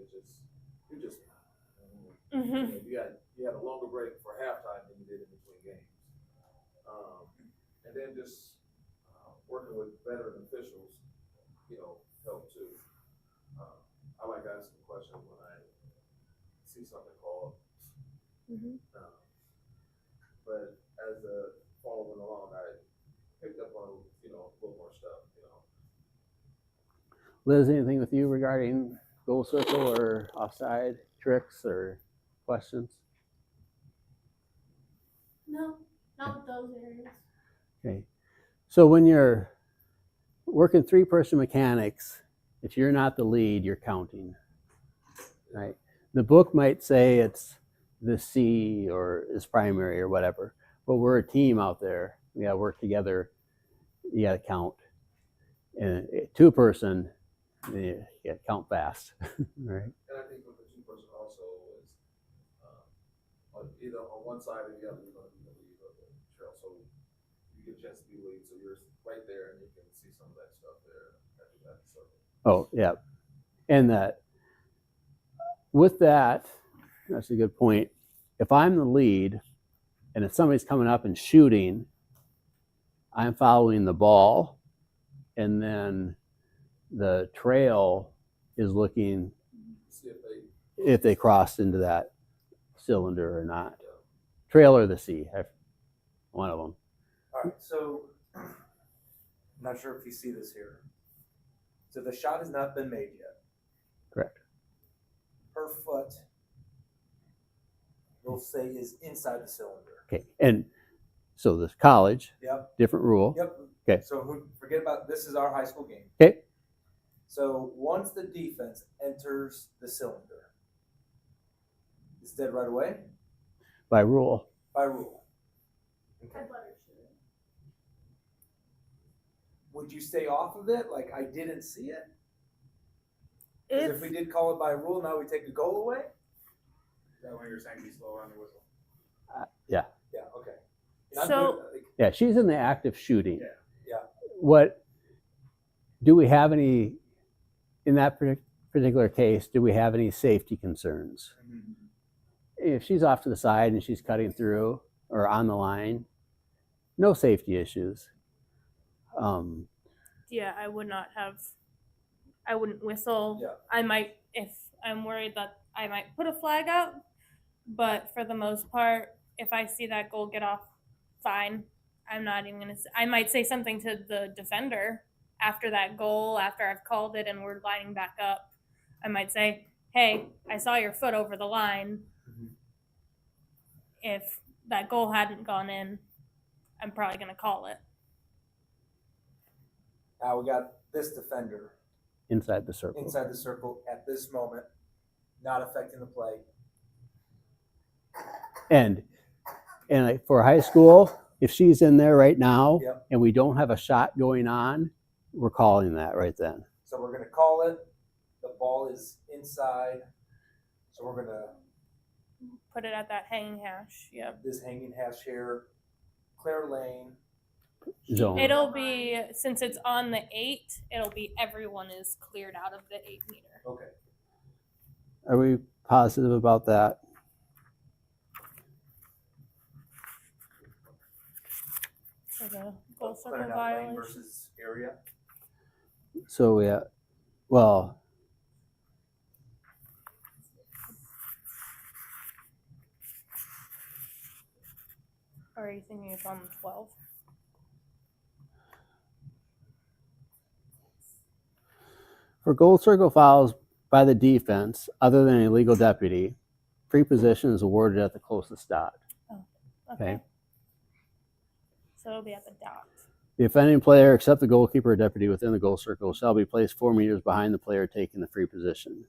you had a longer break for halftime than you did in between games, and then just working with veteran officials, helped too. I like asking questions when I see something called. But as the fall went along, I picked up on a little more stuff. Liz, anything with you regarding goal circle or offside tricks or questions? No, Not with those areas. Okay. So when you're working 3-person mechanics, if you're not the lead, you're counting, right? The book might say it's the C or is primary or whatever, but we're a team out there. We got to work together. You got to count. And 2-person, you got to count fast, right? And I think with the 2-person also is, either on one side or the other, you're gonna be the lead of the trail, so you get a chance to be lead, so you're right there and you can see some of that stuff there after that circle. Oh, yeah. And that with that, that's a good point. If I'm the lead and if somebody's coming up and shooting, I'm following the ball, and then the trail is looking See if they crossed into that cylinder or not. Trail or the C, one of them. All right, so I'm not sure if you see this here. So the shot has not been made yet. Correct. Her foot, we'll say, is inside the cylinder. Okay, and so this college, Yep. different rule. Yep. Okay. So forget about this. Is our high school game. Okay. So once the defense enters the cylinder, it's dead right away By rule. by rule. Okay. I'd let her shoot it. Would you stay off of it? Like I didn't see it. 'Cause if we did call it by rule, now we take the goal away. Is that when you're saying be slow on your whistle? Yeah. Yeah. Okay. And I'm So- good, like, Yeah, she's in the act of shooting. Yeah. Yeah. What do we have any in that particular case? Do we have any safety concerns? If she's off to the side and she's cutting through or on the line, no safety issues. Yeah, I would not have. I wouldn't whistle. Yeah. I might, if I'm worried that I might put a flag out, but for the most part, if I see that goal get off, fine. I'm not even gonna. I might say something to the defender after that goal, after I've called it and we're lining back up. I might say, "Hey, I saw your foot over the line. Mhm. If that goal hadn't gone in, I'm probably gonna call it." Now we got this defender inside the circle. inside the circle at this moment, not affecting the play. And like for high school, if she's in there right now Yep. and we don't have a shot going on, we're calling that right then. So we're going to call it. The ball is inside. So we're going to Put it at that hanging hash. Yep. this hanging hash here, clear lane. Zone. It'll be, since it's on the 8, it'll be everyone is cleared out of the 8 meter. Okay. Are we positive about that? For the goal circle Clearing out lane violation. versus area. So well, Or are you thinking it's on the 12? for goal circle fouls by the defense, other than a legal deputy, free position is awarded at the closest dot. Okay. So it'll be at the dot. The offending player, except the goalkeeper or deputy within the goal circle, shall be placed 4 meters behind the player taking the free position.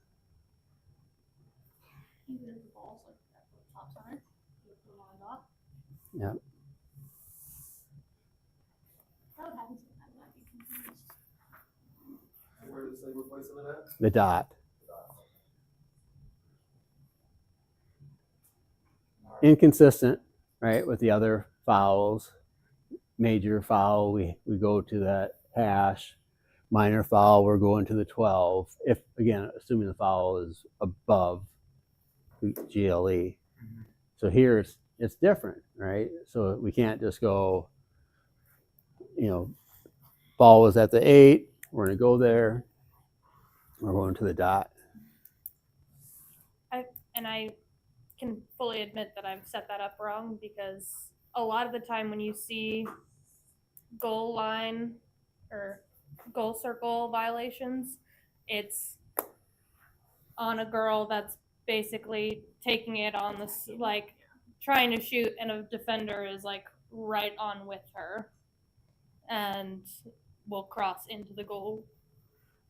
Even if the ball's like at the top center, you put them on the dot. Yeah. That would happen sometimes. I'd be confused. Where does they replace them at? The dot. Inconsistent, right, with the other fouls. Major foul, we go to that hash. Minor foul, we're going to the 12. If, again, assuming the foul is above GLE. So here it's different, right? So we can't just go, ball was at the 8, we're going to go there. We're going to the dot. And I can fully admit that I've set that up wrong, because a lot of the time when you see goal line or goal circle violations, it's on a girl that's basically taking it on this, like trying to shoot, and a defender is like right on with her and will cross into the goal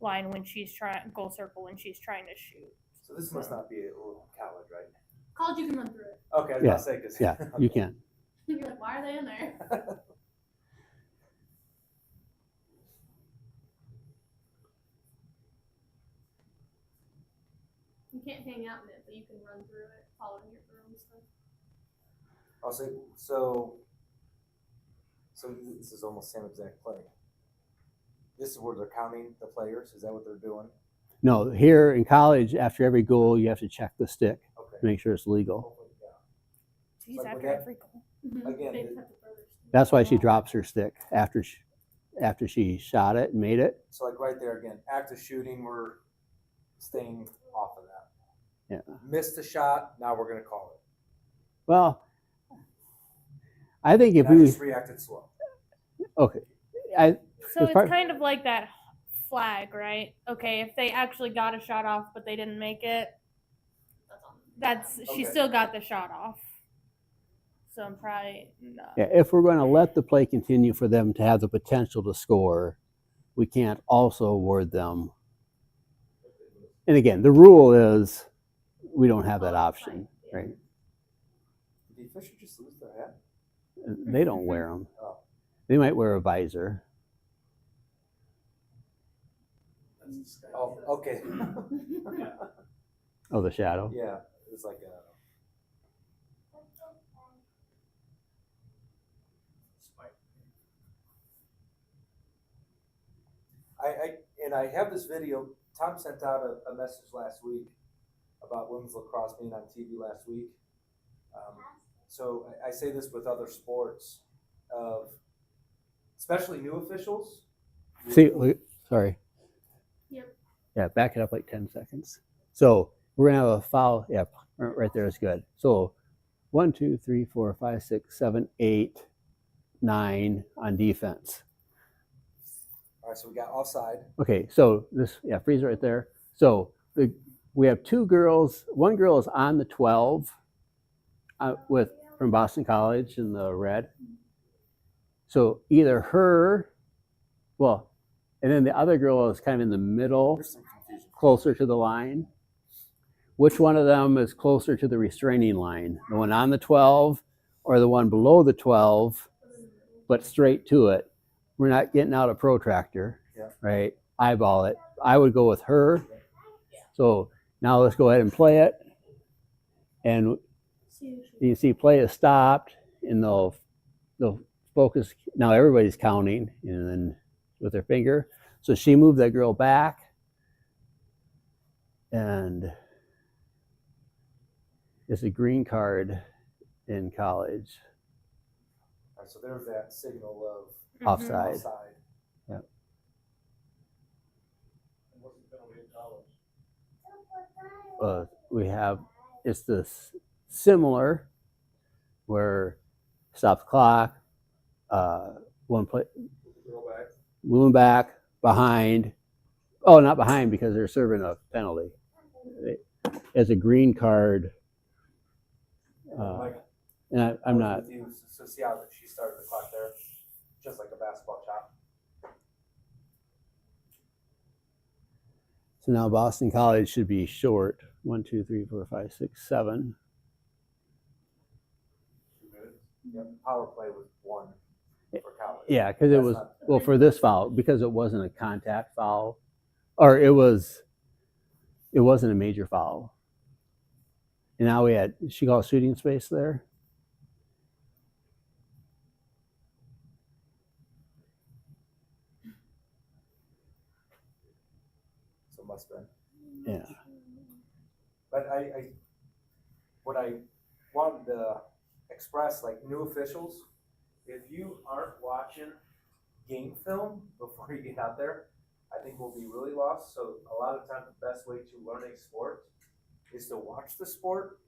line when she's goal circle when she's trying to shoot. So this must not be a little college, right? College, you can run through it. Okay, I was Yeah. about to say, 'cause- Yeah, okay. you can. You're like, why are they in there? You can't hang out in it, but you can run through it, following your own stuff. I'll say, so this is almost same exact play. This is where they're counting the players, is that what they're doing? No, here in college, after every goal, you have to check the stick Okay. to make sure it's legal. Hopefully, yeah. Geez, Like after with that- every goal. Again, They it- have to throw their stick. That's why she drops her stick after she shot it and made it. So like right there again, active shooting, we're staying off of that. Yeah. Missed the shot, now we're gonna call it. Well, I think if And I we just reacted slow. okay, So It's part- it's kind of like that flag, right? Okay, if they actually got a shot off but they didn't make it, That's on. that's she Okay. still got the shot off. So I'm probably not. yeah, if we're going to let the play continue for them to have the potential to score, we can't also award them. And again, the rule is we don't have that option, right? Did the official just lose their hat? They don't wear them. Oh. They might wear a visor. Oh, okay. Oh, the shadow. Yeah, it's like a. I have this video. Tom sent out a message last week about women's lacrosse being on TV last week. So I say this with other sports, of especially new officials. See, look, sorry. Yep. Yeah, back it up like 10 seconds. So we're gonna have a foul. Yeah, right there is good. So 1, 2, 3, 4, 5, 6, 7, 8, 9 on defense. All right, so we got offside. Okay, so this, yeah, freeze right there. So we have two girls. One girl is on the 12 from Boston College in the red. So either her, well, and then the other girl is kind of in the middle, There's some confusion. closer to the line. Which one of them is closer to the restraining line? The one on the 12 or the one below the 12, but straight to it? We're not getting out a protractor, Yeah. right? Eyeball it. I would go with her. So now let's go ahead and play it. And you can see play is stopped, and they'll focus. Now everybody's counting, and then with their finger. So she moved that girl back, and it's a green card in college. All right, so there's that signal of Offside. offside. What's the penalty in college? We have it's this similar where stop the clock, one play, Go back. moving back, behind. Oh, not behind because they're serving a penalty. It's a green card. Mike, And I I'm was not. with you, so see how she started the clock there, just like a basketball shot. So now Boston College should be short. 1, 2, 3, 4, 5, 6, 7. 2 minutes. Yep. Power play was 1 for college. Yeah, because it That's was not- well for this foul because it wasn't a contact foul, or it wasn't a major foul. And now we had she called shooting space there. So it must have been. Yeah. But what I wanted to express, like new officials, if you aren't watching game film before you get out there, I think we'll be really lost. So a lot of times the best way to learn a sport is to watch the sport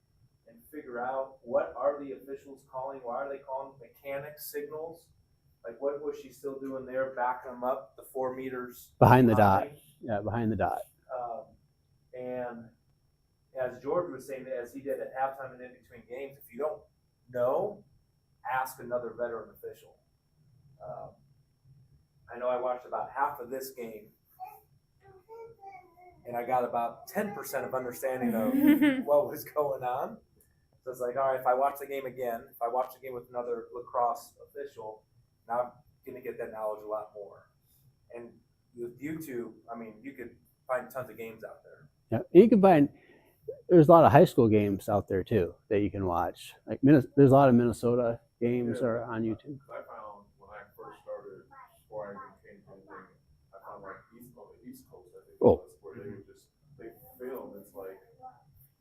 and figure out what are the officials calling, why are they calling mechanics signals, like what was she still doing there, backing them up the 4 meters Behind the dot. Yeah, behind the dot. And as George was saying, as he did at halftime and in between games, if you don't know, ask another veteran official. I know I watched about half of this game, and I got about 10% of understanding of what was going on. So it's like, all right, if I watch the game again, if I watch the game with another lacrosse official, now I'm going to get that knowledge a lot more. And with YouTube, I mean, you could find tons of games out there. Yeah, you can find. There's a lot of high school games out there too that you can watch. Like there's a lot of Minnesota games are on YouTube. I found when I first started, before I even came to anything, I found like on the East Coast, I think it was, where they would just, they film, it's like,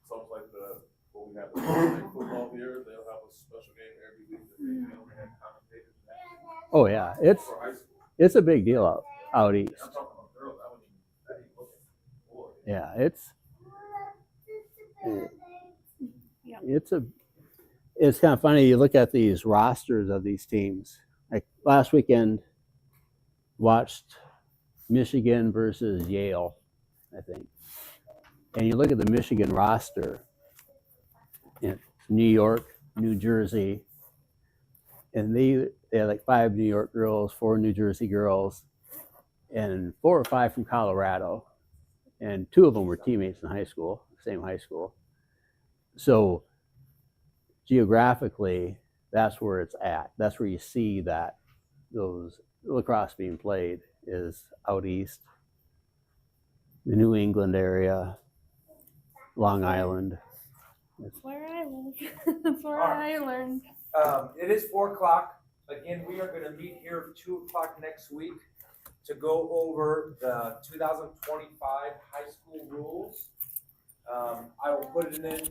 something like what we have the Monday Night Football here, they'll have a special game every week that they film and have commentators and that. Oh yeah, For high school. it's a big deal out east. I'm talking about girls, I wouldn't even look at boy. Yeah, it's kind of funny. You look at these rosters of these teams. Like last weekend, watched Michigan versus Yale, I think, and you look at the Michigan roster. It's New York, New Jersey, and they had like 5 New York girls, 4 New Jersey girls, and 4 or 5 from Colorado, and 2 of them were teammates in high school, same high school. So geographically, that's where it's at. That's where you see that those lacrosse being played is out east, the New England area, Long Island. That's where I live. That's where I learned. It is 4 o'clock. Again, we are going to meet here at 2 o'clock next week to go over the 2025 high school rules. I will put it in as